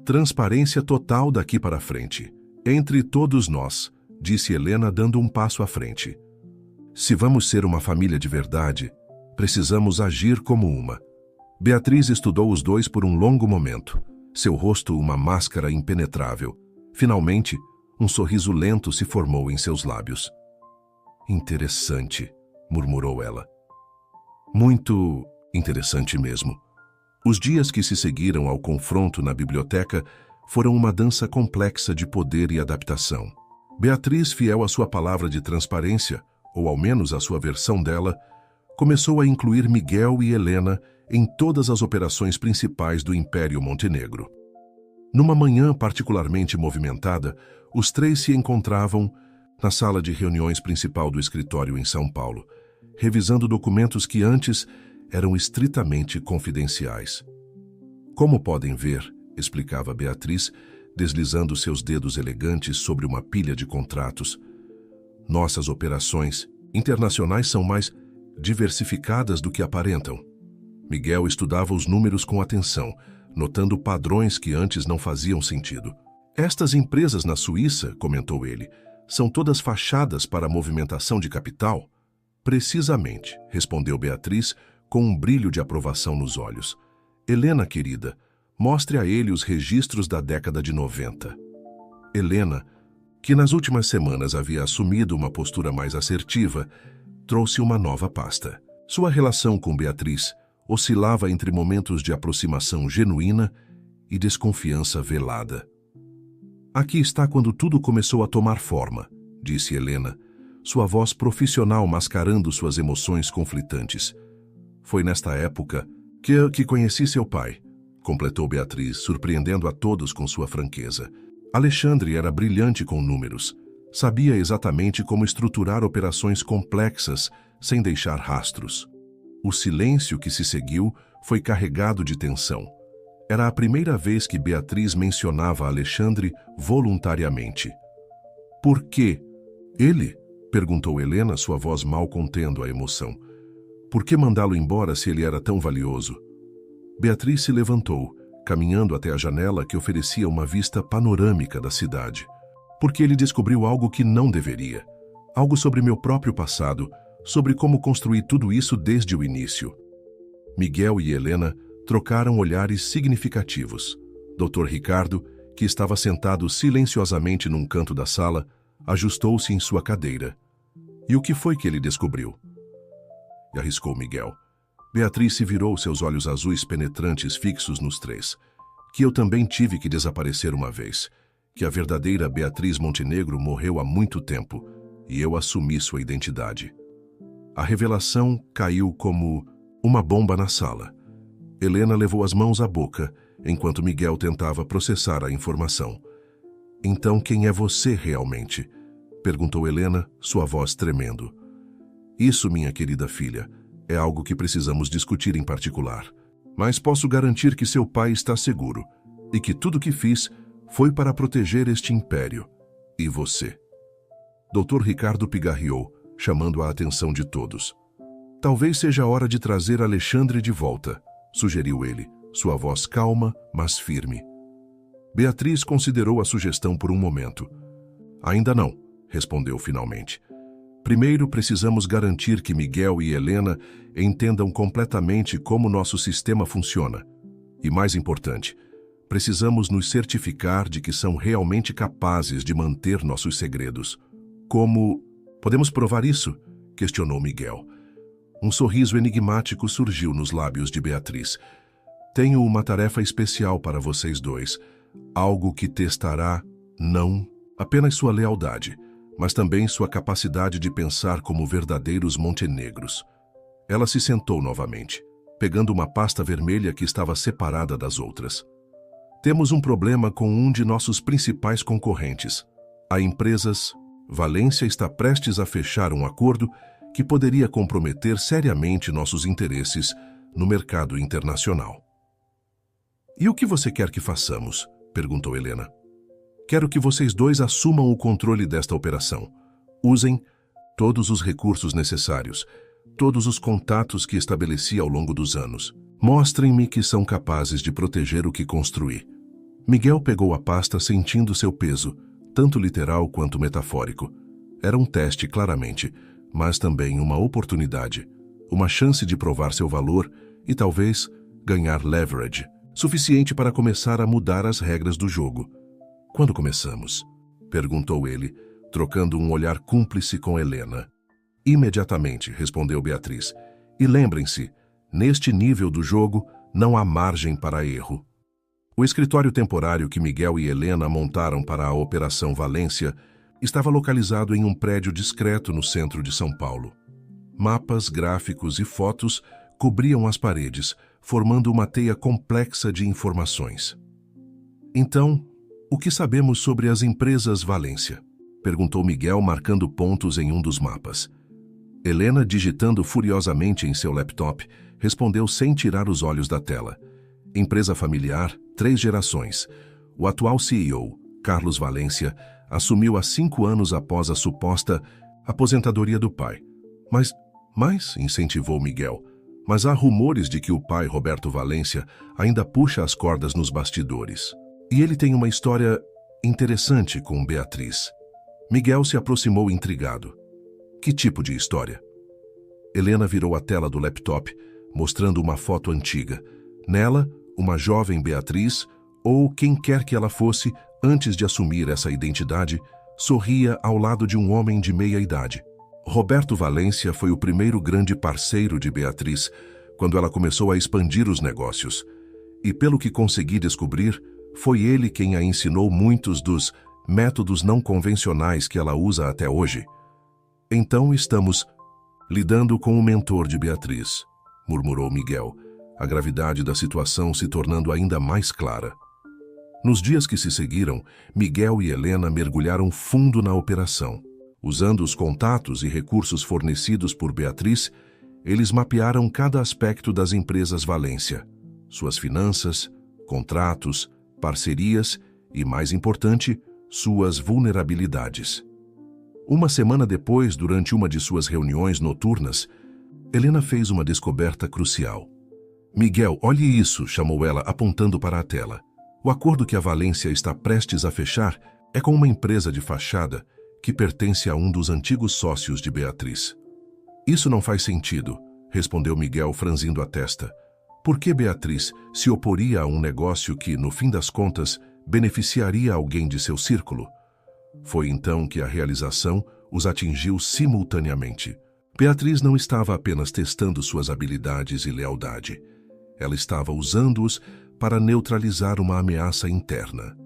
Transparência total daqui para frente. Entre todos nós, disse Helena, dando um passo à frente. Se vamos ser uma família de verdade, precisamos agir como uma. Beatriz estudou os dois por um longo momento, seu rosto uma máscara impenetrável. Finalmente, um sorriso lento se formou em seus lábios. Interessante, murmurou ela. Muito interessante mesmo. Os dias que se seguiram ao confronto na biblioteca foram uma dança complexa de poder e adaptação. Beatriz, fiel à sua palavra de transparência, ou ao menos à sua versão dela, começou a incluir Miguel e Helena em todas as operações principais do Império Montenegro. Numa manhã particularmente movimentada, os três se encontravam na sala de reuniões principal do escritório em São Paulo, revisando documentos que antes eram estritamente confidenciais. Como podem ver, explicava Beatriz, deslizando seus dedos elegantes sobre uma pilha de contratos, nossas operações internacionais são mais diversificadas do que aparentam. Miguel estudava os números com atenção, notando padrões que antes não faziam sentido. Estas empresas na Suíça, comentou ele, são todas fachadas para a movimentação de capital? Precisamente, respondeu Beatriz, com um brilho de aprovação nos olhos. Helena, querida, mostre a ele os registros da década de 90. Helena, que nas últimas semanas havia assumido uma postura mais assertiva, trouxe uma nova pasta. Sua relação com Beatriz oscilava entre momentos de aproximação genuína e desconfiança velada. Aqui está quando tudo começou a tomar forma, disse Helena, sua voz profissional mascarando suas emoções conflitantes. Foi nesta época que conheci seu pai, completou Beatriz, surpreendendo a todos com sua franqueza. Alexandre era brilhante com números. Sabia exatamente como estruturar operações complexas sem deixar rastros. O silêncio que se seguiu foi carregado de tensão. Era a primeira vez que Beatriz mencionava Alexandre voluntariamente. Por quê? Ele? Perguntou Helena, sua voz mal contendo a emoção. Por que mandá-lo embora se ele era tão valioso? Beatriz se levantou, caminhando até a janela que oferecia uma vista panorâmica da cidade. Porque ele descobriu algo que não deveria. Algo sobre meu próprio passado, sobre como construí tudo isso desde o início. Miguel e Helena trocaram olhares significativos. Dr. Ricardo, que estava sentado silenciosamente num canto da sala, ajustou-se em sua cadeira. E o que foi que ele descobriu? E arriscou Miguel. Beatriz se virou, seus olhos azuis penetrantes fixos nos três. Que eu também tive que desaparecer uma vez. Que a verdadeira Beatriz Montenegro morreu há muito tempo e eu assumi sua identidade. A revelação caiu como uma bomba na sala. Helena levou as mãos à boca, enquanto Miguel tentava processar a informação. Então quem é você realmente? Perguntou Helena, sua voz tremendo. Isso, minha querida filha, é algo que precisamos discutir em particular. Mas posso garantir que seu pai está seguro e que tudo o que fiz foi para proteger este império. E você? Dr. Ricardo pigarreou, chamando a atenção de todos. Talvez seja a hora de trazer Alexandre de volta, sugeriu ele, sua voz calma, mas firme. Beatriz considerou a sugestão por um momento. Ainda não, respondeu finalmente. Primeiro precisamos garantir que Miguel e Helena entendam completamente como nosso sistema funciona. E mais importante, precisamos nos certificar de que são realmente capazes de manter nossos segredos. Como... Podemos provar isso? Questionou Miguel. Um sorriso enigmático surgiu nos lábios de Beatriz. Tenho uma tarefa especial para vocês dois. Algo que testará, não apenas sua lealdade, mas também sua capacidade de pensar como verdadeiros montenegros. Ela se sentou novamente, pegando uma pasta vermelha que estava separada das outras. Temos um problema com um de nossos principais concorrentes. A Empresas Valência está prestes a fechar um acordo que poderia comprometer seriamente nossos interesses no mercado internacional. E o que você quer que façamos? Perguntou Helena. Quero que vocês dois assumam o controle desta operação. Usem todos os recursos necessários, todos os contatos que estabeleci ao longo dos anos. Mostrem-me que são capazes de proteger o que construí. Miguel pegou a pasta sentindo seu peso, tanto literal quanto metafórico. Era um teste, claramente, mas também uma oportunidade, uma chance de provar seu valor e talvez ganhar leverage, suficiente para começar a mudar as regras do jogo. Quando começamos? Perguntou ele, trocando um olhar cúmplice com Helena. Imediatamente, respondeu Beatriz. E lembrem-se, neste nível do jogo não há margem para erro. O escritório temporário que Miguel e Helena montaram para a Operação Valência estava localizado em um prédio discreto no centro de São Paulo. Mapas, gráficos e fotos cobriam as paredes, formando uma teia complexa de informações. Então, o que sabemos sobre as Empresas Valência? Perguntou Miguel, marcando pontos em um dos mapas. Helena, digitando furiosamente em seu laptop, respondeu sem tirar os olhos da tela. Empresa familiar, 3 gerações. O atual CEO, Carlos Valência, assumiu há 5 anos após a suposta aposentadoria do pai. Mas, incentivou Miguel, mas há rumores de que o pai, Roberto Valência, ainda puxa as cordas nos bastidores. E ele tem uma história interessante com Beatriz. Miguel se aproximou intrigado. Que tipo de história? Helena virou a tela do laptop, mostrando uma foto antiga. Nela, uma jovem Beatriz, ou quem quer que ela fosse, antes de assumir essa identidade, sorria ao lado de um homem de meia-idade. Roberto Valência foi o primeiro grande parceiro de Beatriz, quando ela começou a expandir os negócios. E pelo que consegui descobrir, foi ele quem a ensinou muitos dos métodos não convencionais que ela usa até hoje. Então estamos lidando com o mentor de Beatriz, murmurou Miguel, a gravidade da situação se tornando ainda mais clara. Nos dias que se seguiram, Miguel e Helena mergulharam fundo na operação. Usando os contatos e recursos fornecidos por Beatriz, eles mapearam cada aspecto das Empresas Valência, suas finanças, contratos, parcerias e, mais importante, suas vulnerabilidades. Uma semana depois, durante uma de suas reuniões noturnas, Helena fez uma descoberta crucial. Miguel, olhe isso, chamou ela, apontando para a tela. O acordo que a Valência está prestes a fechar é com uma empresa de fachada que pertence a um dos antigos sócios de Beatriz. Isso não faz sentido, respondeu Miguel, franzindo a testa. Por que Beatriz se oporia a um negócio que, no fim das contas, beneficiaria alguém de seu círculo? Foi então que a realização os atingiu simultaneamente. Beatriz não estava apenas testando suas habilidades e lealdade. Ela estava usando-os para neutralizar uma ameaça interna.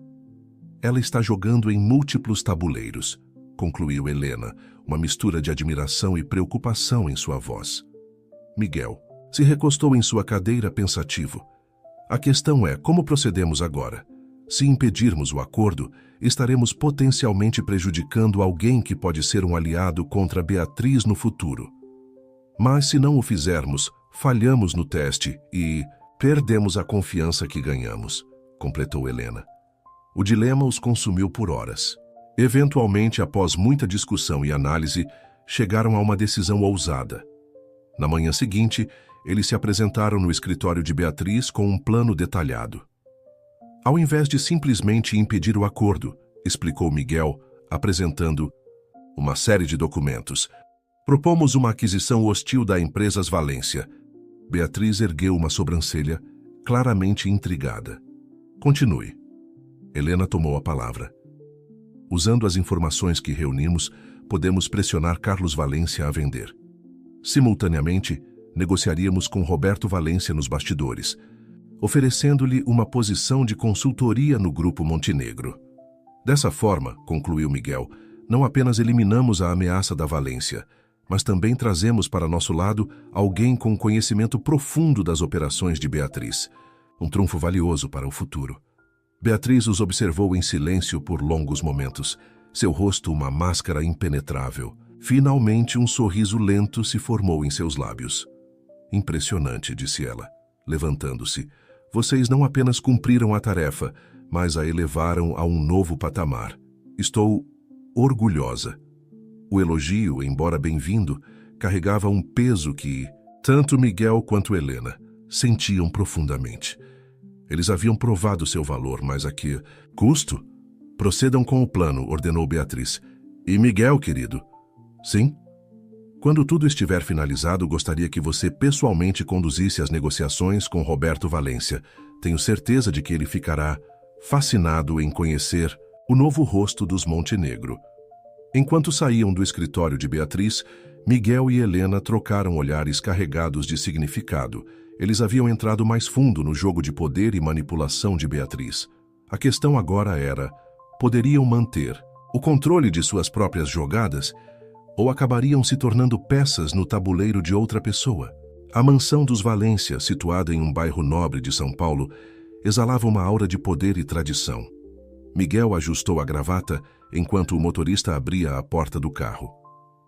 Ela está jogando em múltiplos tabuleiros, concluiu Helena, uma mistura de admiração e preocupação em sua voz. Miguel se recostou em sua cadeira pensativo. A questão é, como procedemos agora? Se impedirmos o acordo, estaremos potencialmente prejudicando alguém que pode ser um aliado contra Beatriz no futuro. Mas se não o fizermos, falhamos no teste e perdemos a confiança que ganhamos, completou Helena. O dilema os consumiu por horas. Eventualmente, após muita discussão e análise, chegaram a uma decisão ousada. Na manhã seguinte, eles se apresentaram no escritório de Beatriz com um plano detalhado. Ao invés de simplesmente impedir o acordo, explicou Miguel, apresentando uma série de documentos, propomos uma aquisição hostil da Empresas Valência. Beatriz ergueu uma sobrancelha, claramente intrigada. Continue. Helena tomou a palavra. Usando as informações que reunimos, podemos pressionar Carlos Valência a vender. Simultaneamente, negociaríamos com Roberto Valência nos bastidores, oferecendo-lhe uma posição de consultoria no Grupo Montenegro. Dessa forma, concluiu Miguel, não apenas eliminamos a ameaça da Valência, mas também trazemos para nosso lado alguém com conhecimento profundo das operações de Beatriz, um trunfo valioso para o futuro. Beatriz os observou em silêncio por longos momentos, seu rosto uma máscara impenetrável. Finalmente, um sorriso lento se formou em seus lábios. Impressionante, disse ela, levantando-se. Vocês não apenas cumpriram a tarefa, mas a elevaram a um novo patamar. Estou orgulhosa. O elogio, embora bem-vindo, carregava um peso que tanto Miguel quanto Helena sentiam profundamente. Eles haviam provado seu valor, mas a que custo? Procedam com o plano, ordenou Beatriz. E Miguel, querido? Sim? Quando tudo estiver finalizado, gostaria que você pessoalmente conduzisse as negociações com Roberto Valência. Tenho certeza de que ele ficará fascinado em conhecer o novo rosto dos Montenegro. Enquanto saíam do escritório de Beatriz, Miguel e Helena trocaram olhares carregados de significado. Eles haviam entrado mais fundo no jogo de poder e manipulação de Beatriz. A questão agora era: poderiam manter o controle de suas próprias jogadas ou acabariam se tornando peças no tabuleiro de outra pessoa? A mansão dos Valência, situada em um bairro nobre de São Paulo, exalava uma aura de poder e tradição. Miguel ajustou a gravata enquanto o motorista abria a porta do carro.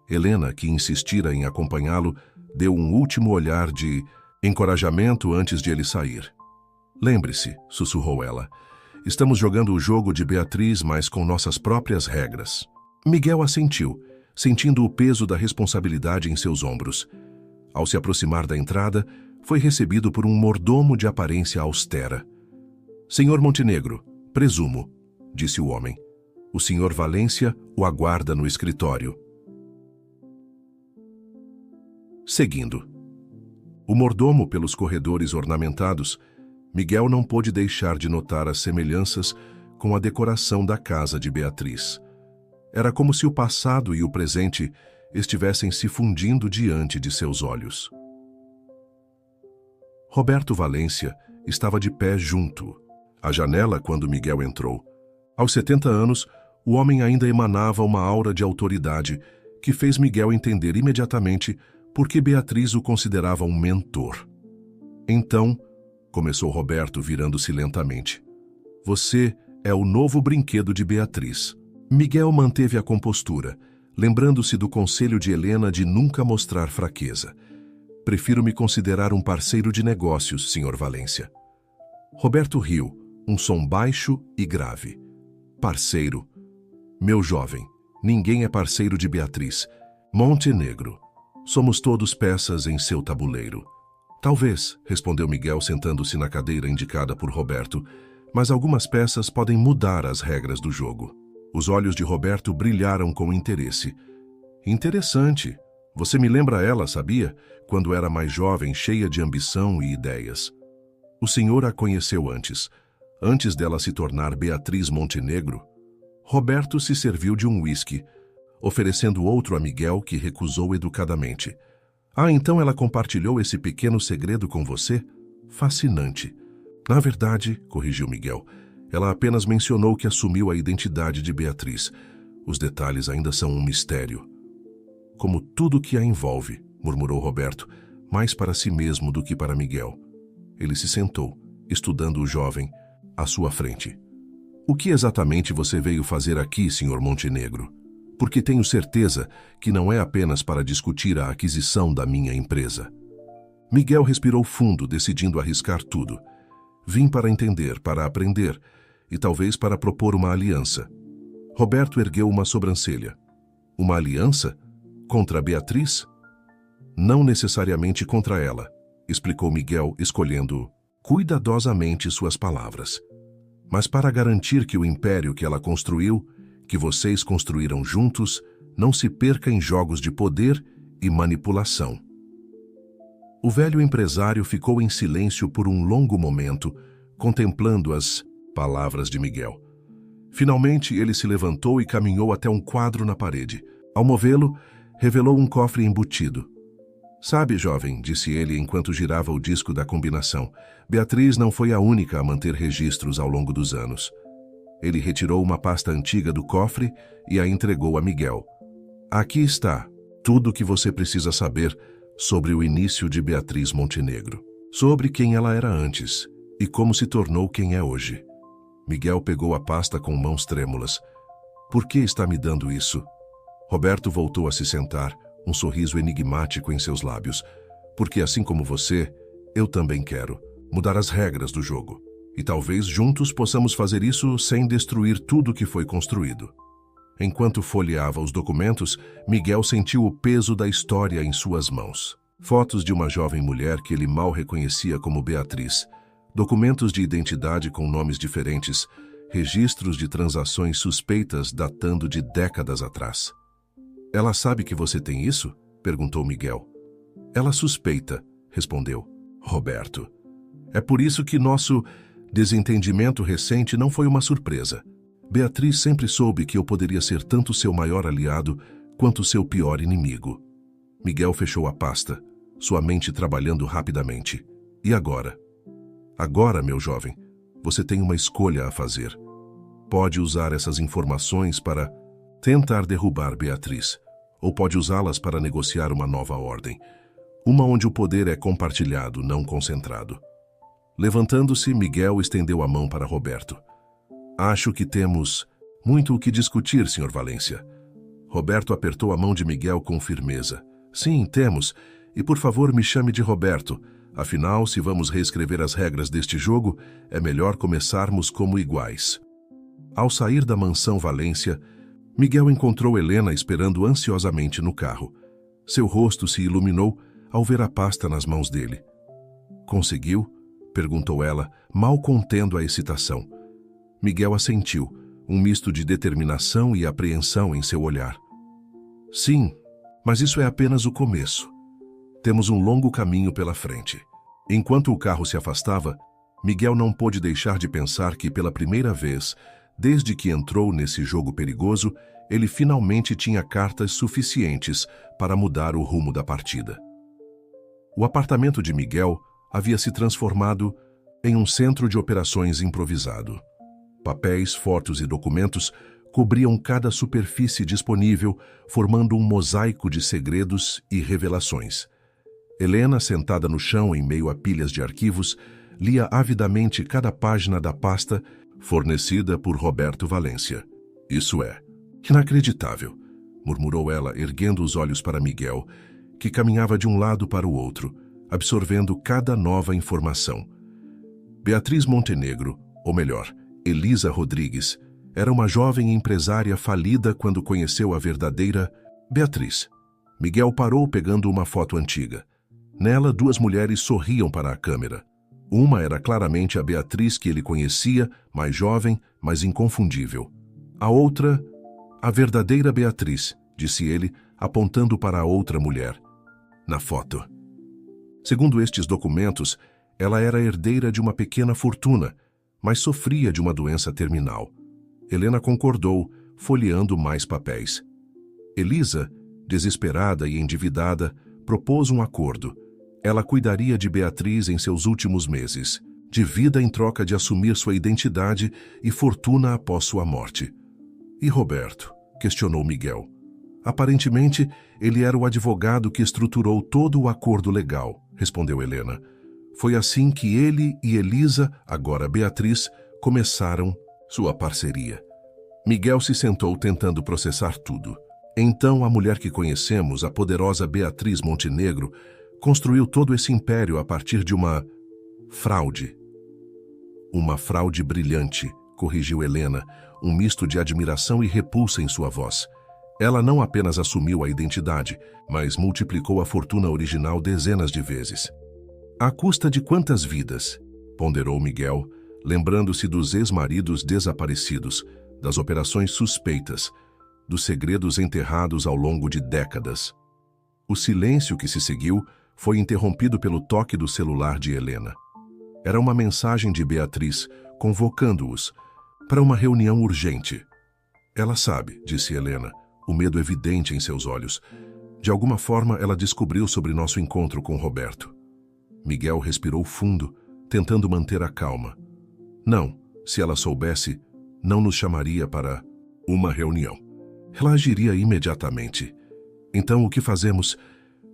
Helena, que insistira em acompanhá-lo, deu um último olhar de encorajamento antes de ele sair. Lembre-se, sussurrou ela, estamos jogando o jogo de Beatriz, mas com nossas próprias regras. Miguel assentiu, sentindo o peso da responsabilidade em seus ombros. Ao se aproximar da entrada, foi recebido por um mordomo de aparência austera. Senhor Montenegro, presumo, disse o homem. O senhor Valência o aguarda no escritório. Seguindo. O mordomo pelos corredores ornamentados, Miguel não pôde deixar de notar as semelhanças com a decoração da casa de Beatriz. Era como se o passado e o presente estivessem se fundindo diante de seus olhos. Roberto Valência estava de pé junto à janela quando Miguel entrou. Aos 70 anos, o homem ainda emanava uma aura de autoridade que fez Miguel entender imediatamente por que Beatriz o considerava um mentor. Então, começou Roberto virando-se lentamente. Você é o novo brinquedo de Beatriz. Miguel manteve a compostura, lembrando-se do conselho de Helena de nunca mostrar fraqueza. Prefiro me considerar um parceiro de negócios, Sr. Valência. Roberto riu, um som baixo e grave. Parceiro. Meu jovem, ninguém é parceiro de Beatriz. Montenegro. Somos todos peças em seu tabuleiro. Talvez, respondeu Miguel sentando-se na cadeira indicada por Roberto, mas algumas peças podem mudar as regras do jogo. Os olhos de Roberto brilharam com interesse. Interessante. Você me lembra ela, sabia? Quando era mais jovem, cheia de ambição e ideias. O senhor a conheceu antes dela se tornar Beatriz Montenegro. Roberto se serviu de um uísque, oferecendo outro a Miguel, que recusou educadamente. Ah, então ela compartilhou esse pequeno segredo com você? Fascinante. Na verdade, corrigiu Miguel, ela apenas mencionou que assumiu a identidade de Beatriz. Os detalhes ainda são um mistério. Como tudo que a envolve, murmurou Roberto, mais para si mesmo do que para Miguel. Ele se sentou, estudando o jovem, à sua frente. O que exatamente você veio fazer aqui, Sr. Montenegro? Porque tenho certeza que não é apenas para discutir a aquisição da minha empresa. Miguel respirou fundo, decidindo arriscar tudo. Vim para entender, para aprender e talvez para propor uma aliança. Roberto ergueu uma sobrancelha. Uma aliança? Contra Beatriz? Não necessariamente contra ela, explicou Miguel, escolhendo cuidadosamente suas palavras. Mas para garantir que o império que ela construiu, que vocês construíram juntos, não se perca em jogos de poder e manipulação. O velho empresário ficou em silêncio por um longo momento, contemplando as palavras de Miguel. Finalmente, ele se levantou e caminhou até um quadro na parede. Ao movê-lo, revelou um cofre embutido. Sabe, jovem, disse ele enquanto girava o disco da combinação, Beatriz não foi a única a manter registros ao longo dos anos. Ele retirou uma pasta antiga do cofre e a entregou a Miguel. Aqui está tudo o que você precisa saber sobre o início de Beatriz Montenegro, sobre quem ela era antes e como se tornou quem é hoje. Miguel pegou a pasta com mãos trêmulas. Por que está me dando isso? Roberto voltou a se sentar, um sorriso enigmático em seus lábios. Porque assim como você, eu também quero mudar as regras do jogo. E talvez juntos possamos fazer isso sem destruir tudo que foi construído. Enquanto folheava os documentos, Miguel sentiu o peso da história em suas mãos. Fotos de uma jovem mulher que ele mal reconhecia como Beatriz. Documentos de identidade com nomes diferentes. Registros de transações suspeitas datando de décadas atrás. Ela sabe que você tem isso? Perguntou Miguel. Ela suspeita, respondeu Roberto. É por isso que nosso desentendimento recente não foi uma surpresa. Beatriz sempre soube que eu poderia ser tanto seu maior aliado quanto seu pior inimigo. Miguel fechou a pasta, sua mente trabalhando rapidamente. E agora? Agora, meu jovem, você tem uma escolha a fazer. Pode usar essas informações para tentar derrubar Beatriz, ou pode usá-las para negociar uma nova ordem, uma onde o poder é compartilhado, não concentrado. Levantando-se, Miguel estendeu a mão para Roberto. Acho que temos muito o que discutir, Sr. Valência. Roberto apertou a mão de Miguel com firmeza. Sim, temos, e por favor me chame de Roberto. Afinal, se vamos reescrever as regras deste jogo, é melhor começarmos como iguais. Ao sair da mansão Valência, Miguel encontrou Helena esperando ansiosamente no carro. Seu rosto se iluminou ao ver a pasta nas mãos dele. Conseguiu? Perguntou ela, mal contendo a excitação. Miguel assentiu, um misto de determinação e apreensão em seu olhar. Sim, mas isso é apenas o começo. Temos um longo caminho pela frente. Enquanto o carro se afastava, Miguel não pôde deixar de pensar que, pela primeira vez, desde que entrou nesse jogo perigoso, ele finalmente tinha cartas suficientes para mudar o rumo da partida. O apartamento de Miguel havia se transformado em um centro de operações improvisado. Papéis, fotos e documentos cobriam cada superfície disponível, formando um mosaico de segredos e revelações. Helena, sentada no chão em meio a pilhas de arquivos, lia avidamente cada página da pasta fornecida por Roberto Valência. Isso é inacreditável, murmurou ela, erguendo os olhos para Miguel, que caminhava de um lado para o outro, absorvendo cada nova informação. Beatriz Montenegro, ou melhor, Elisa Rodrigues, era uma jovem empresária falida quando conheceu a verdadeira Beatriz. Miguel parou pegando uma foto antiga. Nela, duas mulheres sorriam para a câmera. Uma era claramente a Beatriz que ele conhecia, mais jovem, mas inconfundível. A outra, a verdadeira Beatriz, disse ele, apontando para a outra mulher. Na foto. Segundo estes documentos, ela era herdeira de uma pequena fortuna, mas sofria de uma doença terminal. Helena concordou, folheando mais papéis. Elisa, desesperada e endividada, propôs um acordo. Ela cuidaria de Beatriz em seus últimos meses, de vida em troca de assumir sua identidade e fortuna após sua morte. E Roberto? Questionou Miguel. Aparentemente, ele era o advogado que estruturou todo o acordo legal, respondeu Helena. Foi assim que ele e Elisa, agora Beatriz, começaram Sua parceria. Miguel se sentou tentando processar tudo. Então a mulher que conhecemos, a poderosa Beatriz Montenegro, construiu todo esse império a partir de uma fraude. Uma fraude brilhante, corrigiu Helena, um misto de admiração e repulsa em sua voz. Ela não apenas assumiu a identidade, mas multiplicou a fortuna original dezenas de vezes. À custa de quantas vidas? Ponderou Miguel, lembrando-se dos ex-maridos desaparecidos, das operações suspeitas, dos segredos enterrados ao longo de décadas. O silêncio que se seguiu foi interrompido pelo toque do celular de Helena. Era uma mensagem de Beatriz, convocando-os para uma reunião urgente. Ela sabe, disse Helena, o medo evidente em seus olhos. De alguma forma, ela descobriu sobre nosso encontro com Roberto. Miguel respirou fundo, tentando manter a calma. Não, se ela soubesse, não nos chamaria para uma reunião. Ela agiria imediatamente. Então, o que fazemos?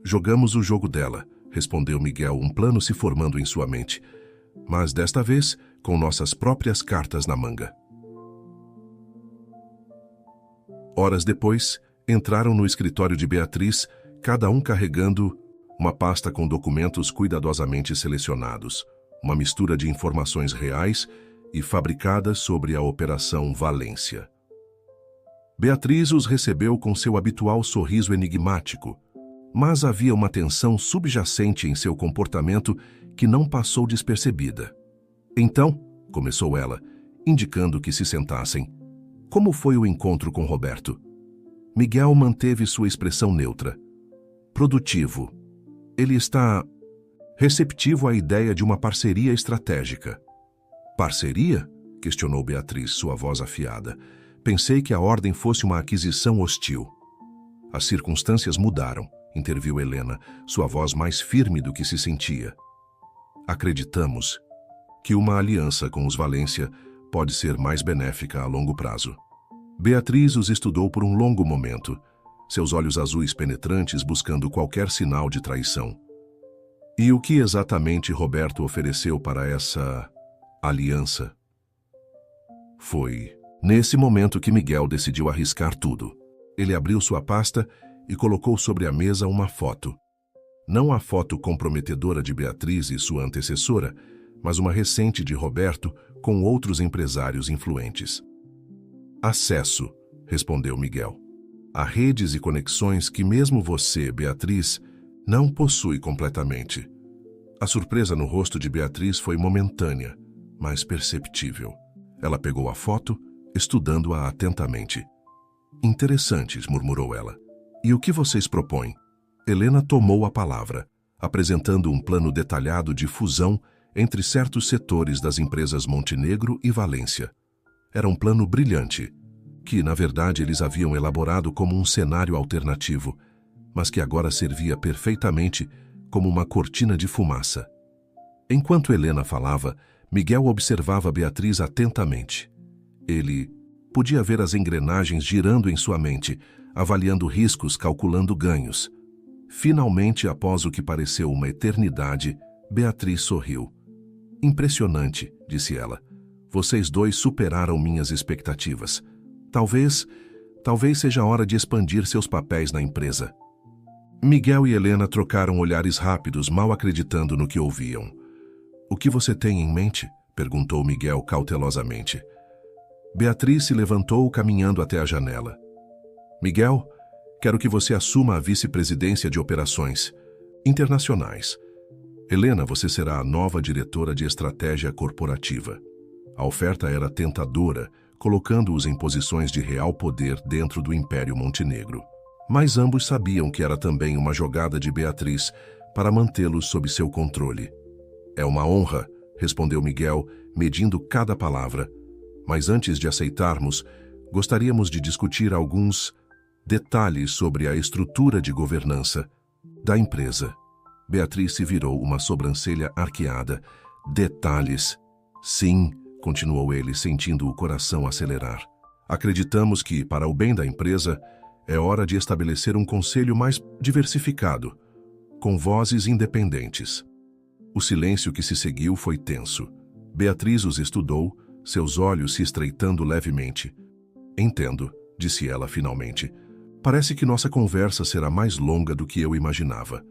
Jogamos o jogo dela, respondeu Miguel, um plano se formando em sua mente. Mas desta vez, com nossas próprias cartas na manga. Horas depois, entraram no escritório de Beatriz, cada um carregando uma pasta com documentos cuidadosamente selecionados, uma mistura de informações reais e fabricadas sobre a Operação Valência. Beatriz os recebeu com seu habitual sorriso enigmático, mas havia uma tensão subjacente em seu comportamento que não passou despercebida. Então, começou ela, indicando que se sentassem. Como foi o encontro com Roberto? Miguel manteve sua expressão neutra. Produtivo. Ele está receptivo à ideia de uma parceria estratégica. Parceria? Questionou Beatriz, sua voz afiada. Pensei que a ordem fosse uma aquisição hostil. As circunstâncias mudaram, interviu Helena, sua voz mais firme do que se sentia. Acreditamos que uma aliança com os Valência pode ser mais benéfica a longo prazo. Beatriz os estudou por um longo momento, seus olhos azuis penetrantes buscando qualquer sinal de traição. E o que exatamente Roberto ofereceu para essa aliança? Foi nesse momento que Miguel decidiu arriscar tudo. Ele abriu sua pasta e colocou sobre a mesa uma foto. Não a foto comprometedora de Beatriz e sua antecessora, mas uma recente de Roberto com outros empresários influentes. Acesso, respondeu Miguel, a redes e conexões que mesmo você, Beatriz, não possui completamente. A surpresa no rosto de Beatriz foi momentânea, mas perceptível. Ela pegou a foto, estudando-a atentamente. Interessantes, murmurou ela. E o que vocês propõem? Helena tomou a palavra, apresentando um plano detalhado de fusão entre certos setores das empresas Montenegro e Valência. Era um plano brilhante, que, na verdade, eles haviam elaborado como um cenário alternativo, mas que agora servia perfeitamente como uma cortina de fumaça. Enquanto Helena falava, Miguel observava Beatriz atentamente. Ele podia ver as engrenagens girando em sua mente, avaliando riscos, calculando ganhos. Finalmente, após o que pareceu uma eternidade, Beatriz sorriu. Impressionante, disse ela. Vocês dois superaram minhas expectativas. Talvez seja hora de expandir seus papéis na empresa. Miguel e Helena trocaram olhares rápidos, mal acreditando no que ouviam. O que você tem em mente? Perguntou Miguel cautelosamente. Beatriz se levantou, caminhando até a janela. Miguel, quero que você assuma a vice-presidência de operações internacionais. Helena, você será a nova diretora de estratégia corporativa. A oferta era tentadora, colocando-os em posições de real poder dentro do Império Montenegro. Mas ambos sabiam que era também uma jogada de Beatriz para mantê-los sob seu controle. É uma honra, respondeu Miguel, medindo cada palavra. Mas antes de aceitarmos, gostaríamos de discutir alguns detalhes sobre a estrutura de governança da empresa. Beatriz se virou, uma sobrancelha arqueada. Detalhes. Sim, continuou ele, sentindo o coração acelerar. Acreditamos que, para o bem da empresa, é hora de estabelecer um conselho mais diversificado, com vozes independentes. O silêncio que se seguiu foi tenso. Beatriz os estudou, seus olhos se estreitando levemente. Entendo, disse ela finalmente. Parece que nossa conversa será mais longa do que eu imaginava.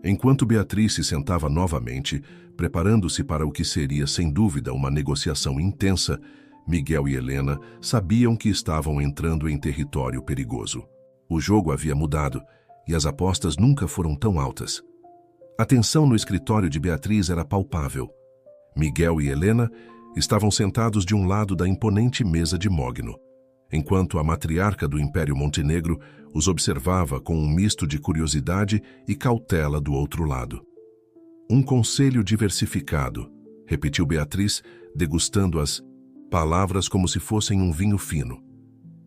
Enquanto Beatriz se sentava novamente, preparando-se para o que seria sem dúvida uma negociação intensa, Miguel e Helena sabiam que estavam entrando em território perigoso. O jogo havia mudado e as apostas nunca foram tão altas. A tensão no escritório de Beatriz era palpável. Miguel e Helena estavam sentados de um lado da imponente mesa de mogno, enquanto a matriarca do Império Montenegro os observava com um misto de curiosidade e cautela do outro lado. Um conselho diversificado, repetiu Beatriz, degustando as palavras como se fossem um vinho fino.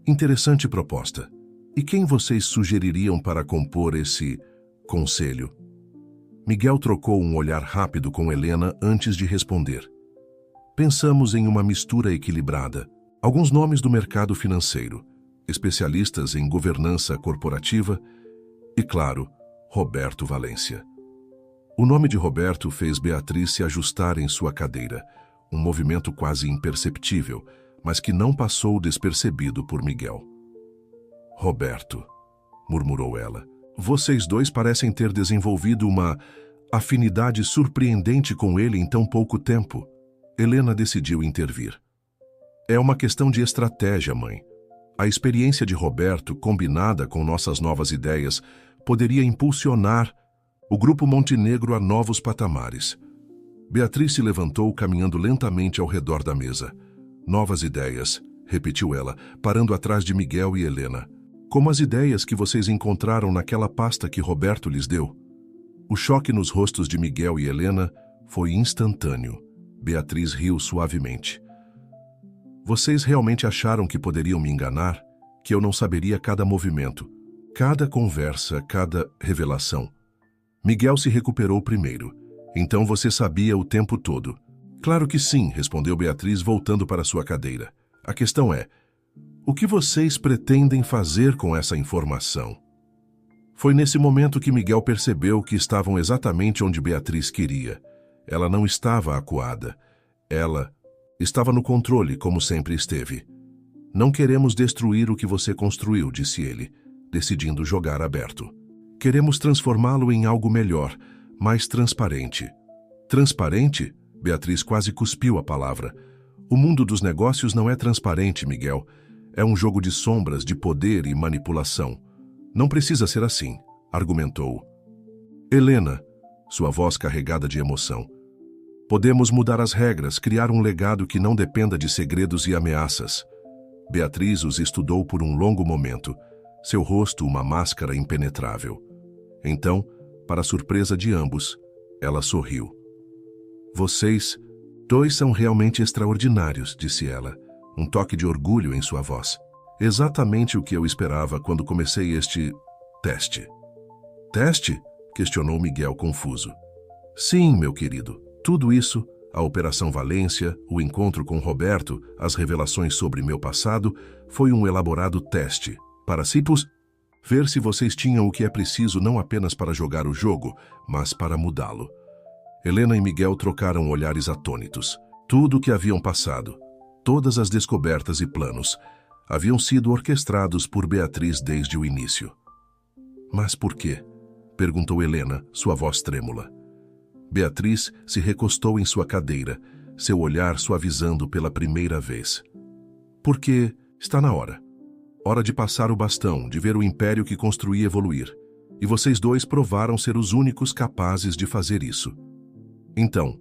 Interessante proposta. E quem vocês sugeririam para compor esse conselho? Miguel trocou um olhar rápido com Helena antes de responder. Pensamos em uma mistura equilibrada. Alguns nomes do mercado financeiro, especialistas em governança corporativa e, claro, Roberto Valência. O nome de Roberto fez Beatriz se ajustar em sua cadeira, um movimento quase imperceptível, mas que não passou despercebido por Miguel. Roberto, murmurou ela, vocês dois parecem ter desenvolvido uma afinidade surpreendente com ele em tão pouco tempo. Helena decidiu intervir. É uma questão de estratégia, mãe. A experiência de Roberto, combinada com nossas novas ideias, poderia impulsionar o Grupo Montenegro a novos patamares. Beatriz se levantou, caminhando lentamente ao redor da mesa. Novas ideias, repetiu ela, parando atrás de Miguel e Helena. Como as ideias que vocês encontraram naquela pasta que Roberto lhes deu. O choque nos rostos de Miguel e Helena foi instantâneo. Beatriz riu suavemente. Vocês realmente acharam que poderiam me enganar? Que eu não saberia cada movimento, cada conversa, cada revelação? Miguel se recuperou primeiro. Então você sabia o tempo todo? Claro que sim, respondeu Beatriz, voltando para sua cadeira. A questão é, o que vocês pretendem fazer com essa informação? Foi nesse momento que Miguel percebeu que estavam exatamente onde Beatriz queria. Ela não estava acuada. Ela estava no controle, como sempre esteve. Não queremos destruir o que você construiu, disse ele, decidindo jogar aberto. Queremos transformá-lo em algo melhor, mais transparente. Transparente? Beatriz quase cuspiu a palavra. O mundo dos negócios não é transparente, Miguel. É um jogo de sombras, de poder e manipulação. Não precisa ser assim, argumentou. Helena, sua voz carregada de emoção. Podemos mudar as regras, criar um legado que não dependa de segredos e ameaças. Beatriz os estudou por um longo momento, seu rosto uma máscara impenetrável. Então, para surpresa de ambos, ela sorriu. Vocês dois são realmente extraordinários, disse ela, um toque de orgulho em sua voz. Exatamente o que eu esperava quando comecei este teste. Teste? Questionou Miguel confuso. Sim, meu querido. Tudo isso, a Operação Valência, o encontro com Roberto, as revelações sobre meu passado, foi um elaborado teste, para ver se vocês tinham o que é preciso não apenas para jogar o jogo, mas para mudá-lo. Helena e Miguel trocaram olhares atônitos. Tudo o que haviam passado, todas as descobertas e planos, haviam sido orquestrados por Beatriz desde o início. Mas por quê? Perguntou Helena, sua voz trêmula. Beatriz se recostou em sua cadeira, seu olhar suavizando pela primeira vez. Porque está na hora. Hora de passar o bastão, de ver o império que construí evoluir. E vocês dois provaram ser os únicos capazes de fazer isso. Então,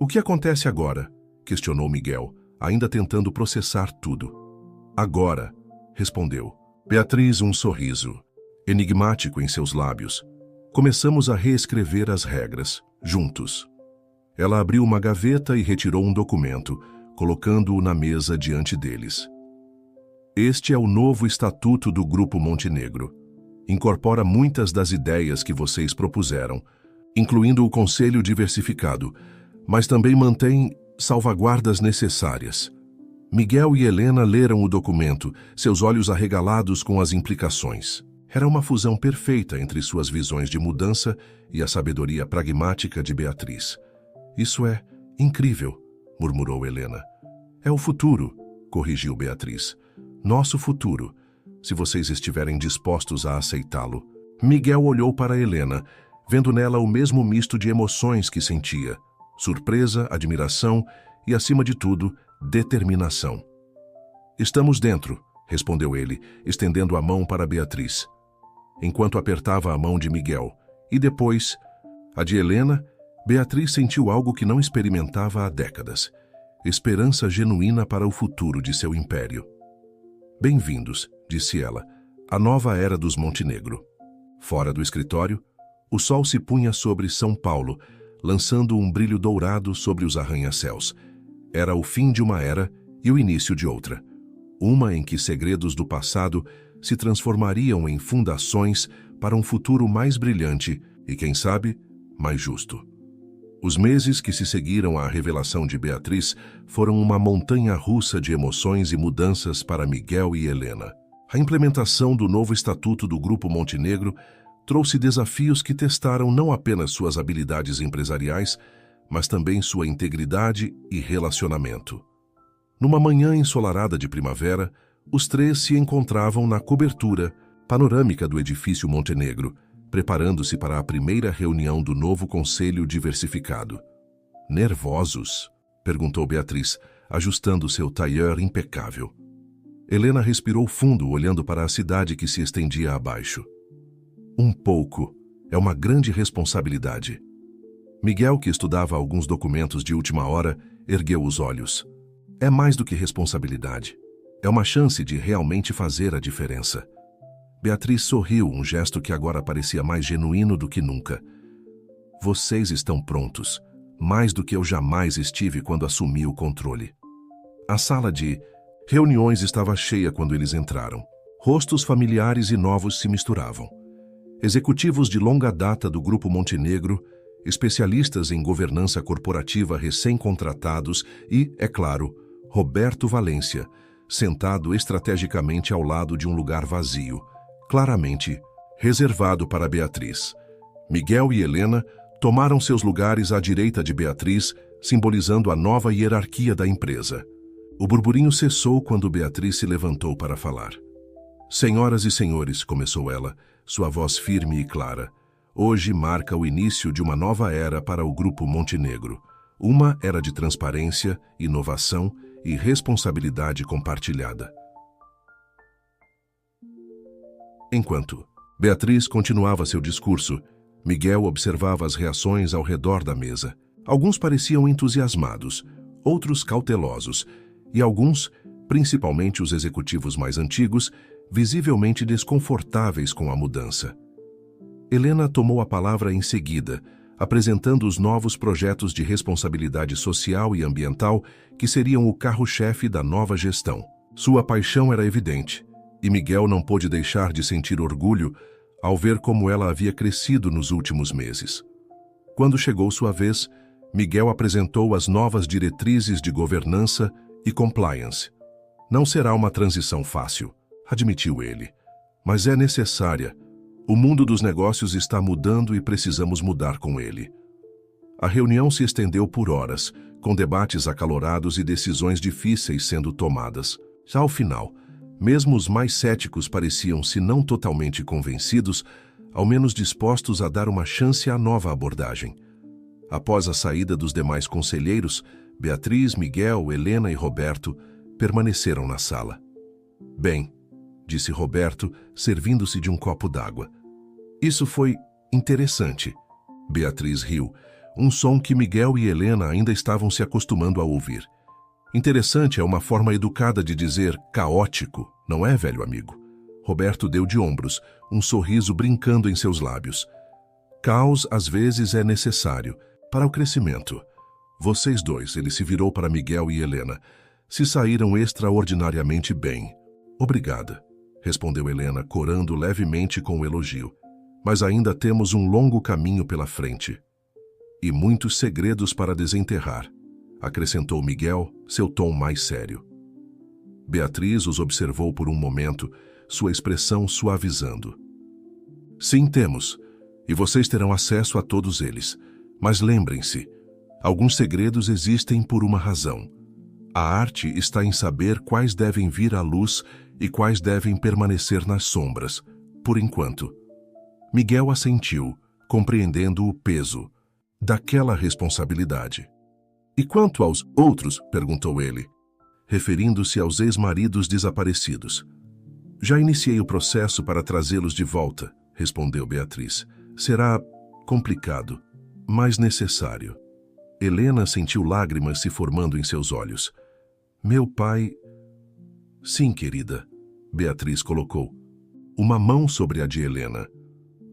o que acontece agora? Questionou Miguel, ainda tentando processar tudo. Agora, respondeu. Beatriz, um sorriso, enigmático em seus lábios. Começamos a reescrever as regras, juntos. Ela abriu uma gaveta e retirou um documento, colocando-o na mesa diante deles. Este é o novo estatuto do Grupo Montenegro. Incorpora muitas das ideias que vocês propuseram, incluindo o conselho diversificado, mas também mantém salvaguardas necessárias. Miguel e Helena leram o documento, seus olhos arregalados com as implicações. Era uma fusão perfeita entre suas visões de mudança e a sabedoria pragmática de Beatriz. Isso é incrível, murmurou Helena. É o futuro, corrigiu Beatriz. Nosso futuro, se vocês estiverem dispostos a aceitá-lo. Miguel olhou para Helena, vendo nela o mesmo misto de emoções que sentia: surpresa, admiração e, acima de tudo, determinação. Estamos dentro, respondeu ele, estendendo a mão para Beatriz, enquanto apertava a mão de Miguel. E depois, a de Helena, Beatriz sentiu algo que não experimentava há décadas: esperança genuína para o futuro de seu império. Bem-vindos, disse ela, à nova era dos Montenegro. Fora do escritório, o sol se punha sobre São Paulo, lançando um brilho dourado sobre os arranha-céus. Era o fim de uma era e o início de outra. Uma em que segredos do passado se transformariam em fundações para um futuro mais brilhante e, quem sabe, mais justo. Os meses que se seguiram à revelação de Beatriz foram uma montanha-russa de emoções e mudanças para Miguel e Helena. A implementação do novo estatuto do Grupo Montenegro trouxe desafios que testaram não apenas suas habilidades empresariais, mas também sua integridade e relacionamento. Numa manhã ensolarada de primavera, os três se encontravam na cobertura panorâmica do edifício Montenegro, preparando-se para a primeira reunião do novo Conselho Diversificado. Nervosos? Perguntou Beatriz, ajustando seu tailleur impecável. Helena respirou fundo, olhando para a cidade que se estendia abaixo. Um pouco. É uma grande responsabilidade. Miguel, que estudava alguns documentos de última hora, ergueu os olhos. É mais do que responsabilidade. É uma chance de realmente fazer a diferença. Beatriz sorriu, um gesto que agora parecia mais genuíno do que nunca. Vocês estão prontos, mais do que eu jamais estive quando assumi o controle. A sala de reuniões estava cheia quando eles entraram. Rostos familiares e novos se misturavam. Executivos de longa data do Grupo Montenegro, especialistas em governança corporativa recém-contratados e, é claro, Roberto Valência, sentado estrategicamente ao lado de um lugar vazio, claramente reservado para Beatriz. Miguel e Helena tomaram seus lugares à direita de Beatriz, simbolizando a nova hierarquia da empresa. O burburinho cessou quando Beatriz se levantou para falar. Senhoras e senhores, começou ela, sua voz firme e clara, hoje marca o início de uma nova era para o Grupo Montenegro. Uma era de transparência, inovação e responsabilidade compartilhada. Enquanto Beatriz continuava seu discurso, Miguel observava as reações ao redor da mesa. Alguns pareciam entusiasmados, outros cautelosos, e alguns, principalmente os executivos mais antigos, visivelmente desconfortáveis com a mudança. Helena tomou a palavra em seguida, apresentando os novos projetos de responsabilidade social e ambiental que seriam o carro-chefe da nova gestão. Sua paixão era evidente, e Miguel não pôde deixar de sentir orgulho ao ver como ela havia crescido nos últimos meses. Quando chegou sua vez, Miguel apresentou as novas diretrizes de governança e compliance. Não será uma transição fácil, admitiu ele, mas é necessária. O mundo dos negócios está mudando e precisamos mudar com ele. A reunião se estendeu por horas, com debates acalorados e decisões difíceis sendo tomadas. Já ao final, mesmo os mais céticos pareciam, se não totalmente convencidos, ao menos dispostos a dar uma chance à nova abordagem. Após a saída dos demais conselheiros, Beatriz, Miguel, Helena e Roberto permaneceram na sala. Bem, disse Roberto, servindo-se de um copo d'água. Isso foi interessante. Beatriz riu, um som que Miguel e Helena ainda estavam se acostumando a ouvir. Interessante é uma forma educada de dizer caótico, não é, velho amigo? Roberto deu de ombros, um sorriso brincando em seus lábios. Caos às vezes é necessário para o crescimento. Vocês dois, ele se virou para Miguel e Helena, se saíram extraordinariamente bem. Obrigada, respondeu Helena, corando levemente com o elogio. Mas ainda temos um longo caminho pela frente. E muitos segredos para desenterrar, acrescentou Miguel, seu tom mais sério. Beatriz os observou por um momento, sua expressão suavizando. Sim, temos, e vocês terão acesso a todos eles. Mas lembrem-se, alguns segredos existem por uma razão. A arte está em saber quais devem vir à luz e quais devem permanecer nas sombras, por enquanto. Miguel assentiu, compreendendo o peso daquela responsabilidade. E quanto aos outros? Perguntou ele, referindo-se aos ex-maridos desaparecidos. Já iniciei o processo para trazê-los de volta, respondeu Beatriz. Será complicado, mas necessário. Helena sentiu lágrimas se formando em seus olhos. Meu pai... Sim, querida, Beatriz colocou uma mão sobre a de Helena.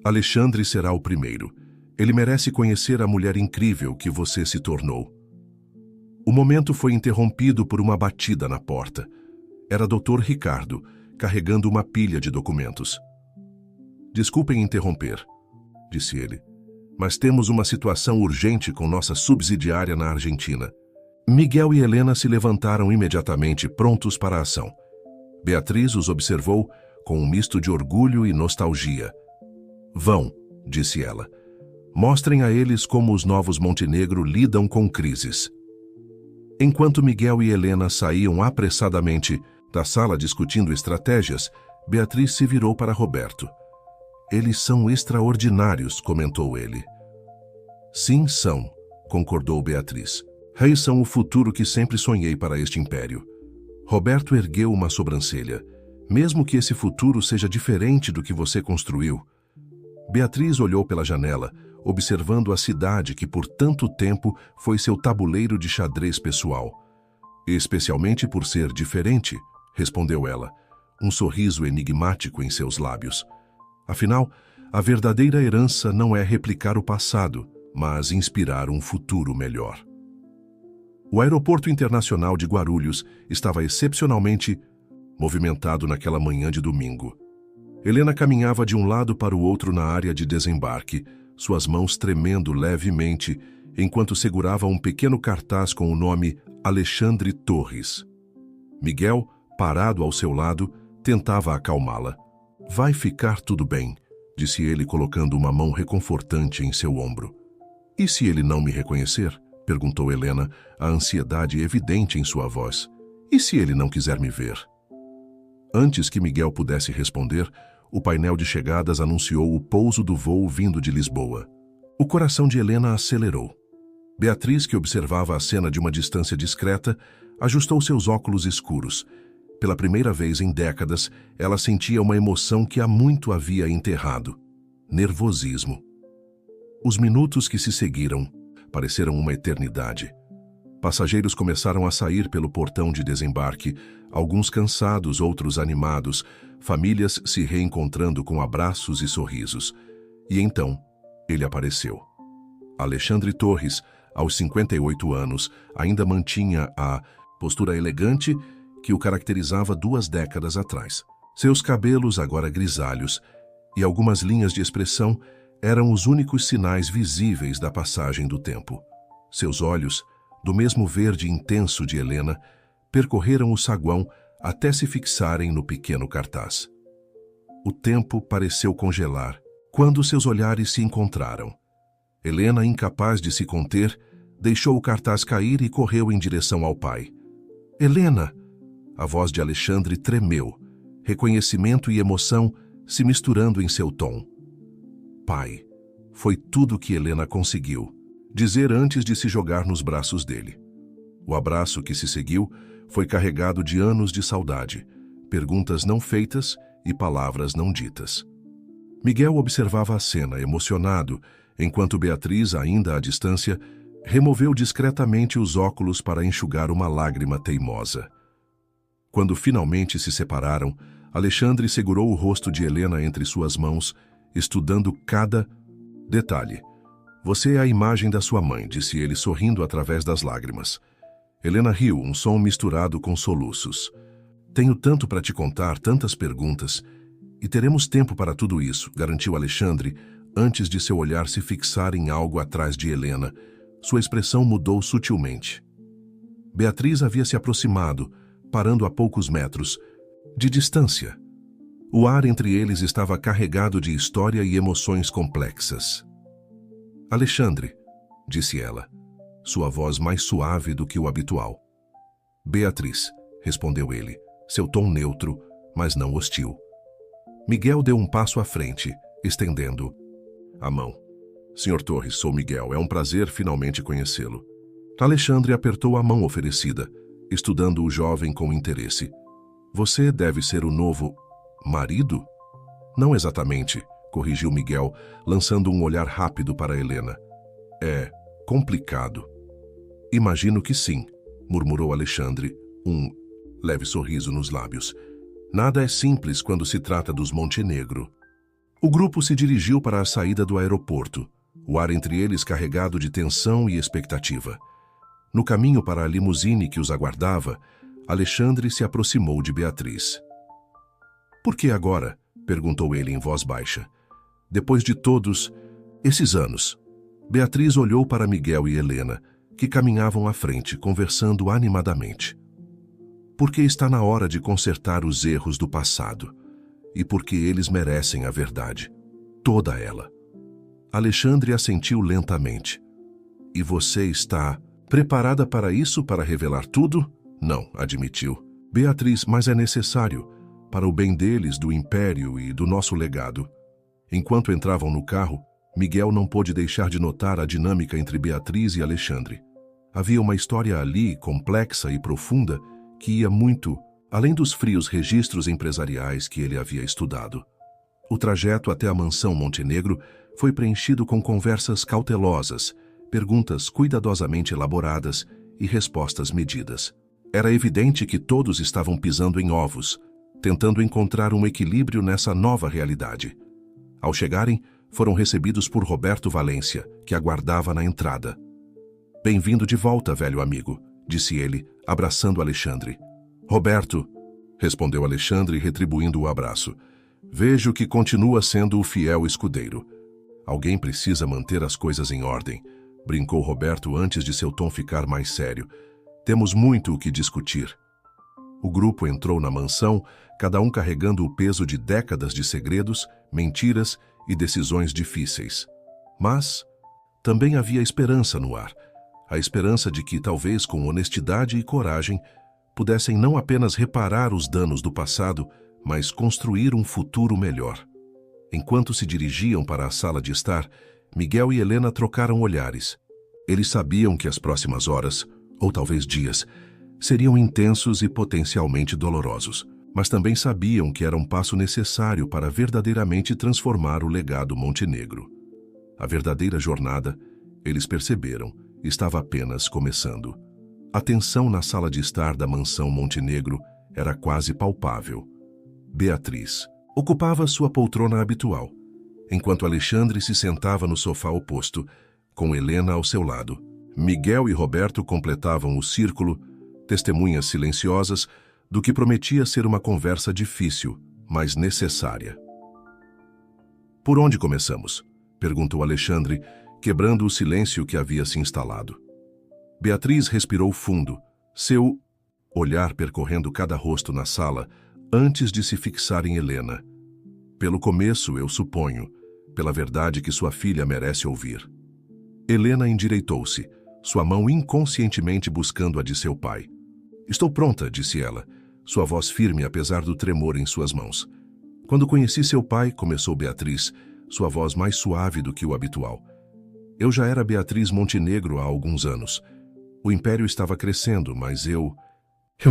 Alexandre será o primeiro. Ele merece conhecer a mulher incrível que você se tornou. O momento foi interrompido por uma batida na porta. Era Dr. Ricardo, carregando uma pilha de documentos. Desculpem interromper, disse ele, mas temos uma situação urgente com nossa subsidiária na Argentina. Miguel e Helena se levantaram imediatamente, prontos para a ação. Beatriz os observou com um misto de orgulho e nostalgia. Vão, disse ela. Mostrem a eles como os novos Montenegro lidam com crises. Enquanto Miguel e Helena saíam apressadamente da sala discutindo estratégias, Beatriz se virou para Roberto. Eles são extraordinários, comentou ele. Sim, são, concordou Beatriz. Reis são o futuro que sempre sonhei para este império. Roberto ergueu uma sobrancelha. Mesmo que esse futuro seja diferente do que você construiu. Beatriz olhou pela janela, observando a cidade que por tanto tempo foi seu tabuleiro de xadrez pessoal. Especialmente por ser diferente, respondeu ela, um sorriso enigmático em seus lábios. Afinal, a verdadeira herança não é replicar o passado, mas inspirar um futuro melhor. O aeroporto internacional de Guarulhos estava excepcionalmente movimentado naquela manhã de domingo. Helena caminhava de um lado para o outro na área de desembarque, suas mãos tremendo levemente, enquanto segurava um pequeno cartaz com o nome Alexandre Torres. Miguel, parado ao seu lado, tentava acalmá-la. Vai ficar tudo bem, disse ele colocando uma mão reconfortante em seu ombro. E se ele não me reconhecer? Perguntou Helena, a ansiedade evidente em sua voz. E se ele não quiser me ver? Antes que Miguel pudesse responder, o painel de chegadas anunciou o pouso do voo vindo de Lisboa. O coração de Helena acelerou. Beatriz, que observava a cena de uma distância discreta, ajustou seus óculos escuros. Pela primeira vez em décadas, ela sentia uma emoção que há muito havia enterrado. Nervosismo. Os minutos que se seguiram pareceram uma eternidade. Passageiros começaram a sair pelo portão de desembarque, alguns cansados, outros animados, famílias se reencontrando com abraços e sorrisos. E então, ele apareceu. Alexandre Torres, aos 58 anos, ainda mantinha a postura elegante que o caracterizava 2 décadas atrás. Seus cabelos, agora grisalhos, e algumas linhas de expressão eram os únicos sinais visíveis da passagem do tempo. Seus olhos, do mesmo verde intenso de Helena, percorreram o saguão até se fixarem no pequeno cartaz. O tempo pareceu congelar quando seus olhares se encontraram. Helena, incapaz de se conter, deixou o cartaz cair e correu em direção ao pai. Helena! A voz de Alexandre tremeu, reconhecimento e emoção se misturando em seu tom. Pai, foi tudo que Helena conseguiu dizer antes de se jogar nos braços dele. O abraço que se seguiu foi carregado de anos de saudade, perguntas não feitas e palavras não ditas. Miguel observava a cena, emocionado, enquanto Beatriz, ainda à distância, removeu discretamente os óculos para enxugar uma lágrima teimosa. Quando finalmente se separaram, Alexandre segurou o rosto de Helena entre suas mãos, estudando cada detalhe. Você é a imagem da sua mãe, disse ele sorrindo através das lágrimas. Helena riu, um som misturado com soluços. Tenho tanto para te contar, tantas perguntas. E teremos tempo para tudo isso, garantiu Alexandre, antes de seu olhar se fixar em algo atrás de Helena. Sua expressão mudou sutilmente. Beatriz havia se aproximado, parando a poucos metros de distância. O ar entre eles estava carregado de história e emoções complexas. Alexandre, disse ela, sua voz mais suave do que o habitual. Beatriz, respondeu ele, seu tom neutro, mas não hostil. Miguel deu um passo à frente, estendendo a mão. Senhor Torres, sou Miguel, é um prazer finalmente conhecê-lo. Alexandre apertou a mão oferecida, estudando o jovem com interesse. Você deve ser o novo marido? Não exatamente, corrigiu Miguel, lançando um olhar rápido para Helena. É complicado. Imagino que sim, murmurou Alexandre, um leve sorriso nos lábios. Nada é simples quando se trata dos Montenegro. O grupo se dirigiu para a saída do aeroporto, o ar entre eles carregado de tensão e expectativa. No caminho para a limusine que os aguardava, Alexandre se aproximou de Beatriz. Por que agora? Perguntou ele em voz baixa. Depois de todos esses anos. Beatriz olhou para Miguel e Helena, que caminhavam à frente, conversando animadamente. Porque está na hora de consertar os erros do passado. E porque eles merecem a verdade. Toda ela. Alexandre assentiu lentamente. E você está preparada para isso, para revelar tudo? Não, admitiu. Beatriz, mas é necessário, para o bem deles, do império e do nosso legado. Enquanto entravam no carro, Miguel não pôde deixar de notar a dinâmica entre Beatriz e Alexandre. Havia uma história ali, complexa e profunda, que ia muito além dos frios registros empresariais que ele havia estudado. O trajeto até a mansão Montenegro foi preenchido com conversas cautelosas, perguntas cuidadosamente elaboradas e respostas medidas. Era evidente que todos estavam pisando em ovos, tentando encontrar um equilíbrio nessa nova realidade. Ao chegarem, foram recebidos por Roberto Valência, que aguardava na entrada. Bem-vindo de volta, velho amigo, disse ele, abraçando Alexandre. Roberto, respondeu Alexandre, retribuindo o abraço. Vejo que continua sendo o fiel escudeiro. Alguém precisa manter as coisas em ordem, brincou Roberto antes de seu tom ficar mais sério. Temos muito o que discutir. O grupo entrou na mansão, cada um carregando o peso de décadas de segredos, mentiras e decisões difíceis. Mas também havia esperança no ar. A esperança de que, talvez com honestidade e coragem, pudessem não apenas reparar os danos do passado, mas construir um futuro melhor. Enquanto se dirigiam para a sala de estar, Miguel e Helena trocaram olhares. Eles sabiam que as próximas horas, ou talvez dias, seriam intensos e potencialmente dolorosos, mas também sabiam que era um passo necessário para verdadeiramente transformar o legado Montenegro. A verdadeira jornada, eles perceberam, estava apenas começando. A tensão na sala de estar da mansão Montenegro era quase palpável. Beatriz ocupava sua poltrona habitual, enquanto Alexandre se sentava no sofá oposto, com Helena ao seu lado. Miguel e Roberto completavam o círculo, testemunhas silenciosas do que prometia ser uma conversa difícil, mas necessária. Por onde começamos? Perguntou Alexandre, quebrando o silêncio que havia se instalado. Beatriz respirou fundo, seu olhar percorrendo cada rosto na sala, antes de se fixar em Helena. Pelo começo, eu suponho, pela verdade que sua filha merece ouvir. Helena endireitou-se, sua mão inconscientemente buscando a de seu pai. Estou pronta, disse ela, sua voz firme apesar do tremor em suas mãos. Quando conheci seu pai, começou Beatriz, sua voz mais suave do que o habitual. Eu já era Beatriz Montenegro há alguns anos. O império estava crescendo, mas eu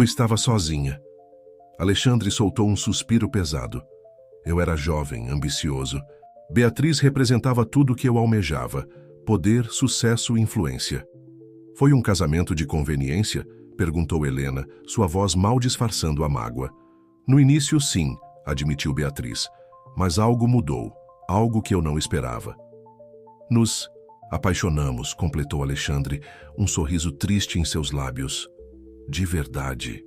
estava sozinha. Alexandre soltou um suspiro pesado. Eu era jovem, ambicioso. Beatriz representava tudo o que eu almejava: poder, sucesso e influência. Foi um casamento de conveniência? Perguntou Helena, sua voz mal disfarçando a mágoa. No início, sim, admitiu Beatriz. Mas algo mudou, algo que eu não esperava. Nos apaixonamos, completou Alexandre, um sorriso triste em seus lábios. De verdade.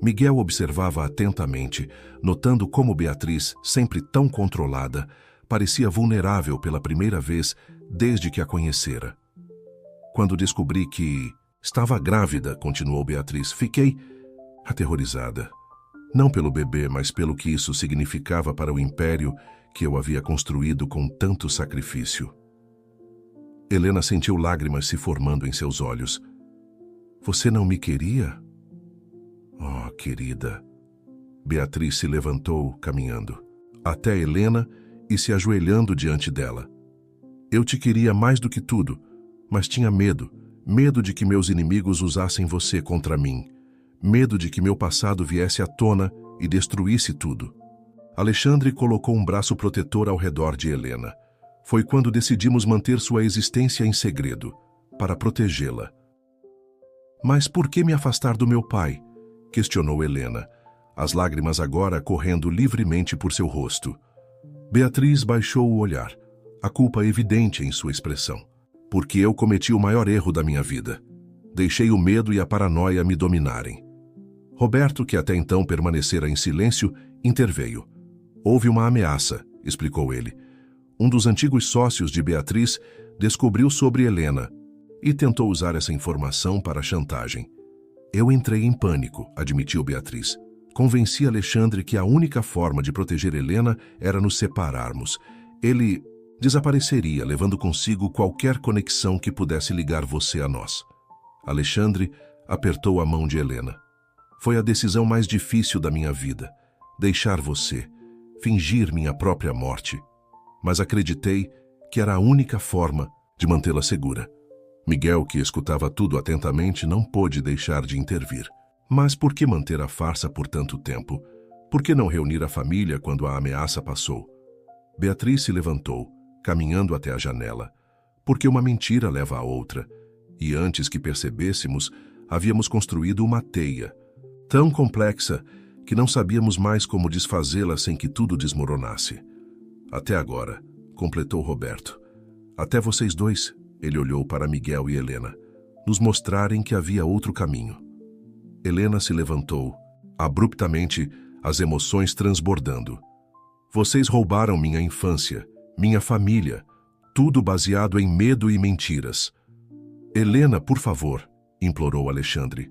Miguel observava atentamente, notando como Beatriz, sempre tão controlada, parecia vulnerável pela primeira vez desde que a conhecera. Quando descobri que estava grávida, continuou Beatriz, fiquei aterrorizada. Não pelo bebê, mas pelo que isso significava para o império que eu havia construído com tanto sacrifício. Helena sentiu lágrimas se formando em seus olhos. Você não me queria? querida. Beatriz se levantou, caminhando até Helena e se ajoelhando diante dela. Eu te queria mais do que tudo, mas tinha medo de que meus inimigos usassem você contra mim, medo de que meu passado viesse à tona e destruísse tudo. Alexandre colocou um braço protetor ao redor de Helena. Foi quando decidimos manter sua existência em segredo, para protegê-la. Mas por que me afastar do meu pai? Questionou Helena, as lágrimas agora correndo livremente por seu rosto. Beatriz baixou o olhar, a culpa evidente em sua expressão. Porque eu cometi o maior erro da minha vida. Deixei o medo e a paranoia me dominarem. Roberto, que até então permanecera em silêncio, interveio. Houve uma ameaça, explicou ele. Um dos antigos sócios de Beatriz descobriu sobre Helena e tentou usar essa informação para chantagem. Eu entrei em pânico, admitiu Beatriz. Convenci Alexandre que a única forma de proteger Helena era nos separarmos. Ele desapareceria, levando consigo qualquer conexão que pudesse ligar você a nós. Alexandre apertou a mão de Helena. Foi a decisão mais difícil da minha vida. Deixar você, fingir minha própria morte. Mas acreditei que era a única forma de mantê-la segura. Miguel, que escutava tudo atentamente, não pôde deixar de intervir. Mas por que manter a farsa por tanto tempo? Por que não reunir a família quando a ameaça passou? Beatriz se levantou, caminhando até a janela. Porque uma mentira leva a outra. E antes que percebêssemos, havíamos construído uma teia, tão complexa que não sabíamos mais como desfazê-la sem que tudo desmoronasse. Até agora, completou Roberto. Até vocês dois, ele olhou para Miguel e Helena, nos mostrarem que havia outro caminho. Helena se levantou, abruptamente, as emoções transbordando. Vocês roubaram minha infância, minha família, tudo baseado em medo e mentiras. Helena, por favor, implorou Alexandre.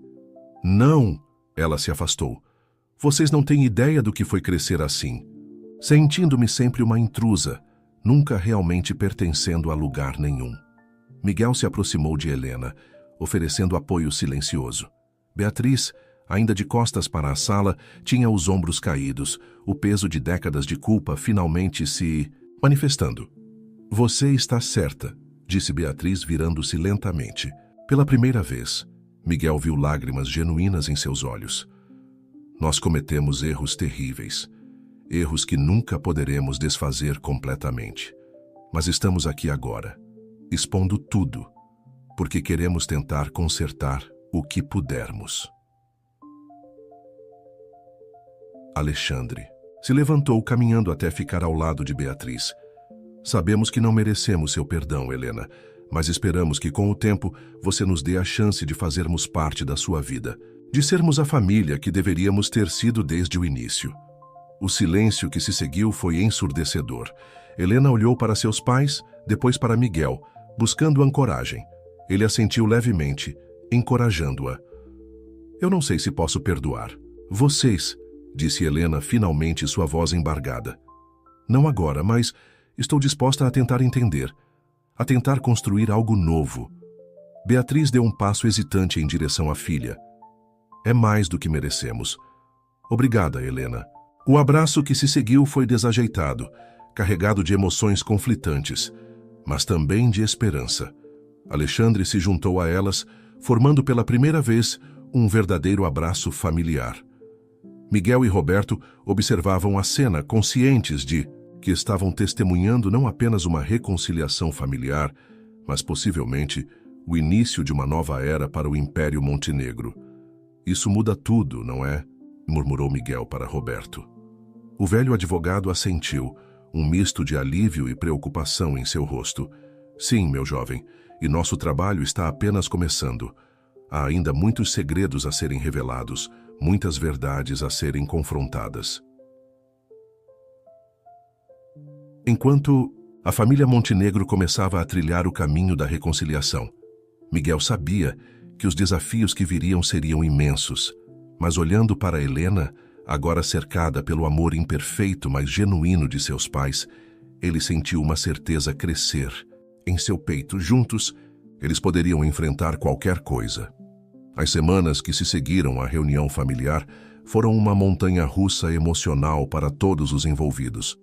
Não, ela se afastou. Vocês não têm ideia do que foi crescer assim. Sentindo-me sempre uma intrusa, nunca realmente pertencendo a lugar nenhum. Miguel se aproximou de Helena, oferecendo apoio silencioso. Beatriz, ainda de costas para a sala, tinha os ombros caídos, o peso de décadas de culpa finalmente se manifestando. Você está certa, disse Beatriz virando-se lentamente. Pela primeira vez, Miguel viu lágrimas genuínas em seus olhos. Nós cometemos erros terríveis, erros que nunca poderemos desfazer completamente. Mas estamos aqui agora, expondo tudo, porque queremos tentar consertar o que pudermos. Alexandre se levantou, caminhando até ficar ao lado de Beatriz. Sabemos que não merecemos seu perdão, Helena, mas esperamos que com o tempo você nos dê a chance de fazermos parte da sua vida, de sermos a família que deveríamos ter sido desde o início. O silêncio que se seguiu foi ensurdecedor. Helena olhou para seus pais, depois para Miguel, buscando ancoragem. Ele assentiu levemente, encorajando-a. Eu não sei se posso perdoar. Vocês, disse Helena, finalmente, sua voz embargada. Não agora, mas estou disposta a tentar entender, a tentar construir algo novo. Beatriz deu um passo hesitante em direção à filha. É mais do que merecemos. Obrigada, Helena. O abraço que se seguiu foi desajeitado, carregado de emoções conflitantes, mas também de esperança. Alexandre se juntou a elas, formando pela primeira vez um verdadeiro abraço familiar. Miguel e Roberto observavam a cena, conscientes de que estavam testemunhando não apenas uma reconciliação familiar, mas possivelmente o início de uma nova era para o Império Montenegro. Isso muda tudo, não é? Murmurou Miguel para Roberto. O velho advogado assentiu, um misto de alívio e preocupação em seu rosto. Sim, meu jovem, e nosso trabalho está apenas começando. Há ainda muitos segredos a serem revelados, muitas verdades a serem confrontadas. Enquanto a família Montenegro começava a trilhar o caminho da reconciliação, Miguel sabia que os desafios que viriam seriam imensos, mas olhando para Helena, agora cercada pelo amor imperfeito, mas genuíno de seus pais, ele sentiu uma certeza crescer em seu peito. Juntos, eles poderiam enfrentar qualquer coisa. As semanas que se seguiram à reunião familiar foram uma montanha-russa emocional para todos os envolvidos.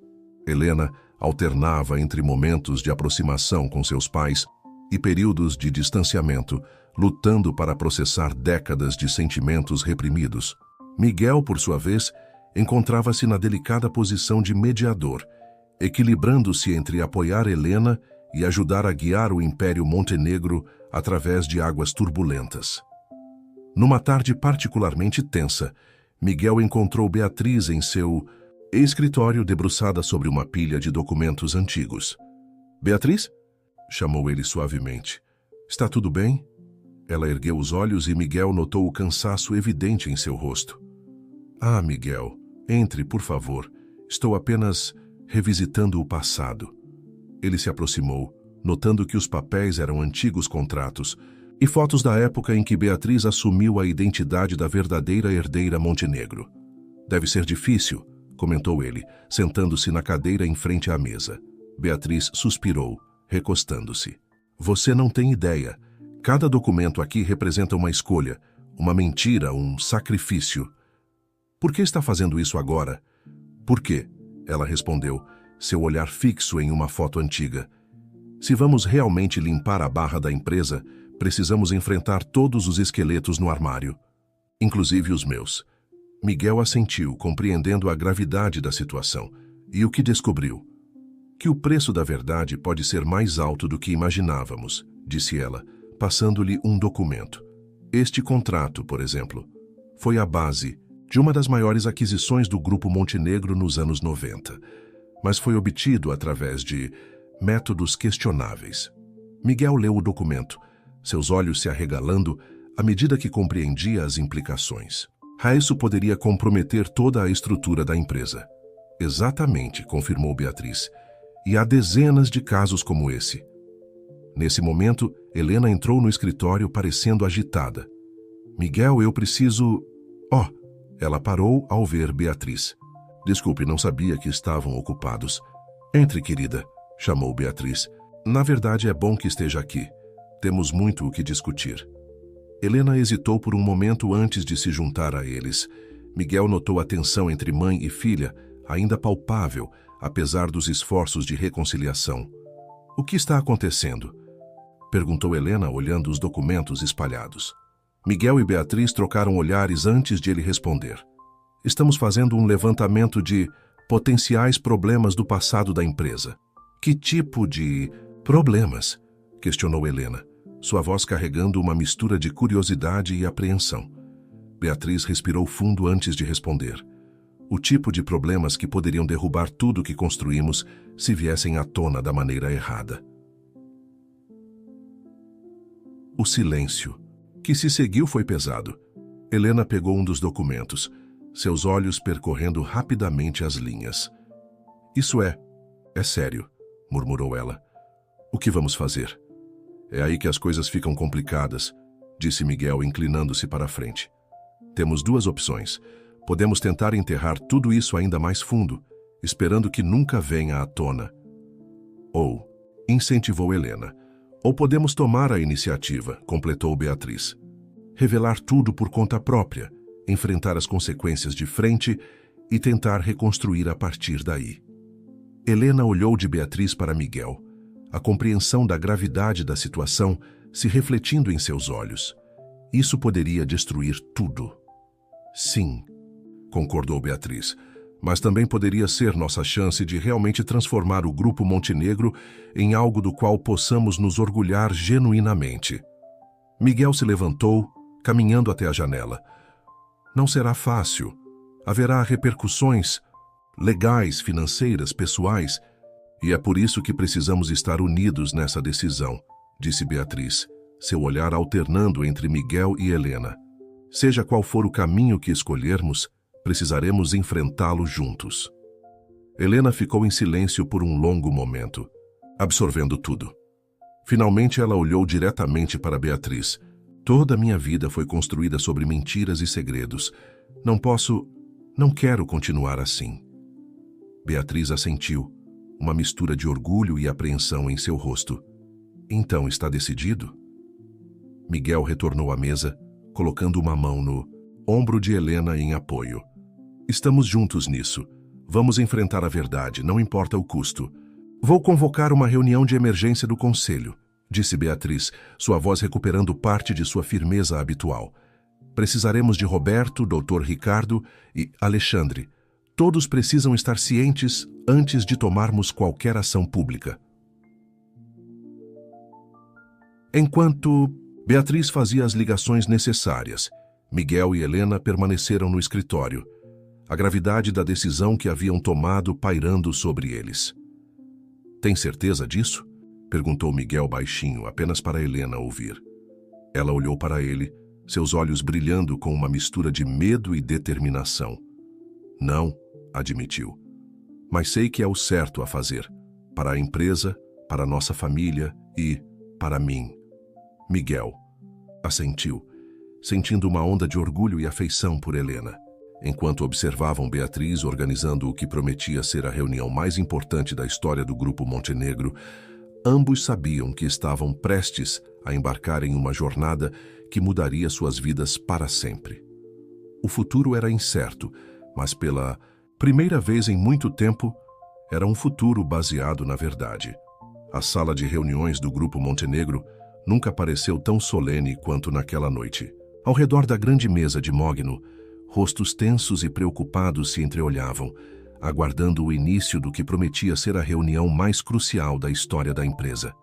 Helena alternava entre momentos de aproximação com seus pais e períodos de distanciamento, lutando para processar décadas de sentimentos reprimidos. Miguel, por sua vez, encontrava-se na delicada posição de mediador, equilibrando-se entre apoiar Helena e ajudar a guiar o Império Montenegro através de águas turbulentas. Numa tarde particularmente tensa, Miguel encontrou Beatriz em seu escritório debruçada sobre uma pilha de documentos antigos. "Beatriz?" chamou ele suavemente. "Está tudo bem?" Ela ergueu os olhos e Miguel notou o cansaço evidente em seu rosto. "Ah, Miguel, entre, por favor. Estou apenas revisitando o passado." Ele se aproximou, notando que os papéis eram antigos contratos e fotos da época em que Beatriz assumiu a identidade da verdadeira herdeira Montenegro. "Deve ser difícil", comentou ele, sentando-se na cadeira em frente à mesa. Beatriz suspirou, recostando-se. "Você não tem ideia. Cada documento aqui representa uma escolha, uma mentira, um sacrifício." "Por que está fazendo isso agora?" "Por quê?" Ela respondeu, seu olhar fixo em uma foto antiga. "Se vamos realmente limpar a barra da empresa, precisamos enfrentar todos os esqueletos no armário, inclusive os meus." Miguel assentiu, compreendendo a gravidade da situação. E o que descobriu? "Que o preço da verdade pode ser mais alto do que imaginávamos", disse ela, passando-lhe um documento. "Este contrato, por exemplo, foi a base de uma das maiores aquisições do Grupo Montenegro nos anos 90, mas foi obtido através de métodos questionáveis." Miguel leu o documento, seus olhos se arregalando à medida que compreendia as implicações. "Isso poderia comprometer toda a estrutura da empresa." "Exatamente", confirmou Beatriz. "E há dezenas de casos como esse." Nesse momento, Helena entrou no escritório parecendo agitada. "Miguel, eu preciso..." "Oh!" Ela parou ao ver Beatriz. "Desculpe, não sabia que estavam ocupados." "Entre, querida", chamou Beatriz. "Na verdade, é bom que esteja aqui. Temos muito o que discutir." Helena hesitou por um momento antes de se juntar a eles. Miguel notou a tensão entre mãe e filha, ainda palpável, apesar dos esforços de reconciliação. "O que está acontecendo?" perguntou Helena, olhando os documentos espalhados. Miguel e Beatriz trocaram olhares antes de ele responder. "Estamos fazendo um levantamento de potenciais problemas do passado da empresa." "Que tipo de problemas?" questionou Helena, sua voz carregando uma mistura de curiosidade e apreensão. Beatriz respirou fundo antes de responder. "O tipo de problemas que poderiam derrubar tudo que construímos se viessem à tona da maneira errada." O silêncio que se seguiu foi pesado. Helena pegou um dos documentos, seus olhos percorrendo rapidamente as linhas. "Isso é sério", murmurou ela. "O que vamos fazer?" "É aí que as coisas ficam complicadas", disse Miguel, inclinando-se para a frente. "Temos duas opções. Podemos tentar enterrar tudo isso ainda mais fundo, esperando que nunca venha à tona. Ou, incentivou Helena, ou podemos tomar a iniciativa, completou Beatriz. Revelar tudo por conta própria, enfrentar as consequências de frente e tentar reconstruir a partir daí. Helena olhou de Beatriz para Miguel, a compreensão da gravidade da situação se refletindo em seus olhos. Isso poderia destruir tudo. Sim, concordou Beatriz, mas também poderia ser nossa chance de realmente transformar o Grupo Montenegro em algo do qual possamos nos orgulhar genuinamente. Miguel se levantou, caminhando até a janela. Não será fácil. Haverá repercussões legais, financeiras, pessoais, e é por isso que precisamos estar unidos nessa decisão, disse Beatriz, seu olhar alternando entre Miguel e Helena. Seja qual for o caminho que escolhermos, precisaremos enfrentá-lo juntos. Helena ficou em silêncio por um longo momento, absorvendo tudo. Finalmente ela olhou diretamente para Beatriz. Toda a minha vida foi construída sobre mentiras e segredos. Não quero continuar assim. Beatriz assentiu, uma mistura de orgulho e apreensão em seu rosto. Então está decidido? Miguel retornou à mesa, colocando uma mão no ombro de Helena em apoio. Estamos juntos nisso. Vamos enfrentar a verdade, não importa o custo. Vou convocar uma reunião de emergência do conselho, disse Beatriz, sua voz recuperando parte de sua firmeza habitual. Precisaremos de Roberto, Dr. Ricardo e Alexandre. Todos precisam estar cientes antes de tomarmos qualquer ação pública. Enquanto Beatriz fazia as ligações necessárias, Miguel e Helena permaneceram no escritório, a gravidade da decisão que haviam tomado pairando sobre eles. "Tem certeza disso?" perguntou Miguel baixinho, apenas para Helena ouvir. Ela olhou para ele, seus olhos brilhando com uma mistura de medo e determinação. "Não", admitiu. "Mas sei que é o certo a fazer, para a empresa, para a nossa família e para mim." Miguel assentiu, sentindo uma onda de orgulho e afeição por Helena. Enquanto observavam Beatriz organizando o que prometia ser a reunião mais importante da história do Grupo Montenegro, ambos sabiam que estavam prestes a embarcar em uma jornada que mudaria suas vidas para sempre. O futuro era incerto, mas pela primeira vez em muito tempo, era um futuro baseado na verdade. A sala de reuniões do Grupo Montenegro nunca pareceu tão solene quanto naquela noite. Ao redor da grande mesa de mogno, rostos tensos e preocupados se entreolhavam, aguardando o início do que prometia ser a reunião mais crucial da história da empresa.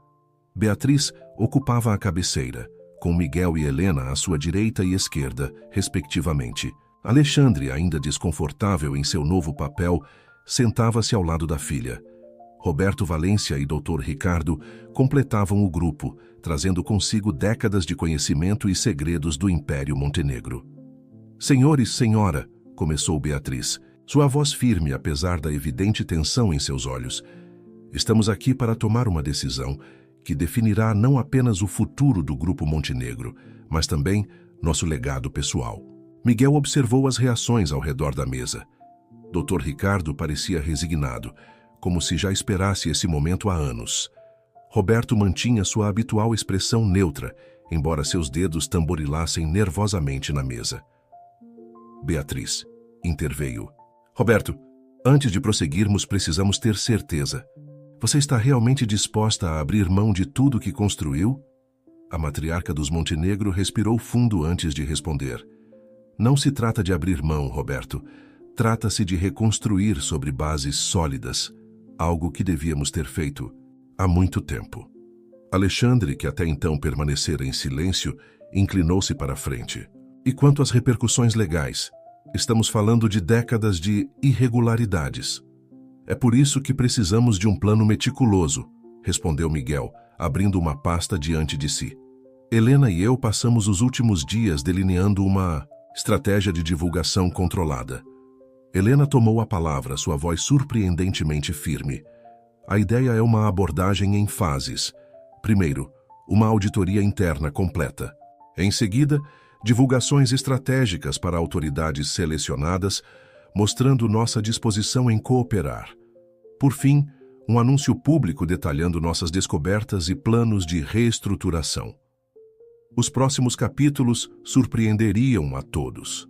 Beatriz ocupava a cabeceira, com Miguel e Helena à sua direita e esquerda, respectivamente. Alexandre, ainda desconfortável em seu novo papel, sentava-se ao lado da filha. Roberto Valência e Dr. Ricardo completavam o grupo, trazendo consigo décadas de conhecimento e segredos do Império Montenegro. "Senhor e senhora", começou Beatriz, sua voz firme apesar da evidente tensão em seus olhos, "estamos aqui para tomar uma decisão que definirá não apenas o futuro do Grupo Montenegro, mas também nosso legado pessoal." Miguel observou as reações ao redor da mesa. Dr. Ricardo parecia resignado, como se já esperasse esse momento há anos. Roberto mantinha sua habitual expressão neutra, embora seus dedos tamborilassem nervosamente na mesa. Beatriz interveio. "Roberto, antes de prosseguirmos, precisamos ter certeza. Você está realmente disposta a abrir mão de tudo que construiu?" A matriarca dos Montenegro respirou fundo antes de responder. "Não se trata de abrir mão, Roberto. Trata-se de reconstruir sobre bases sólidas, algo que devíamos ter feito há muito tempo." Alexandre, que até então permanecera em silêncio, inclinou-se para a frente. "E quanto às repercussões legais? Estamos falando de décadas de irregularidades. É por isso que precisamos de um plano meticuloso", respondeu Miguel, abrindo uma pasta diante de si. "Helena e eu passamos os últimos dias delineando uma estratégia de divulgação controlada." Helena tomou a palavra, sua voz surpreendentemente firme. "A ideia é uma abordagem em fases. Primeiro, uma auditoria interna completa. Em seguida, divulgações estratégicas para autoridades selecionadas, mostrando nossa disposição em cooperar. Por fim, um anúncio público detalhando nossas descobertas e planos de reestruturação. Os próximos capítulos surpreenderiam a todos."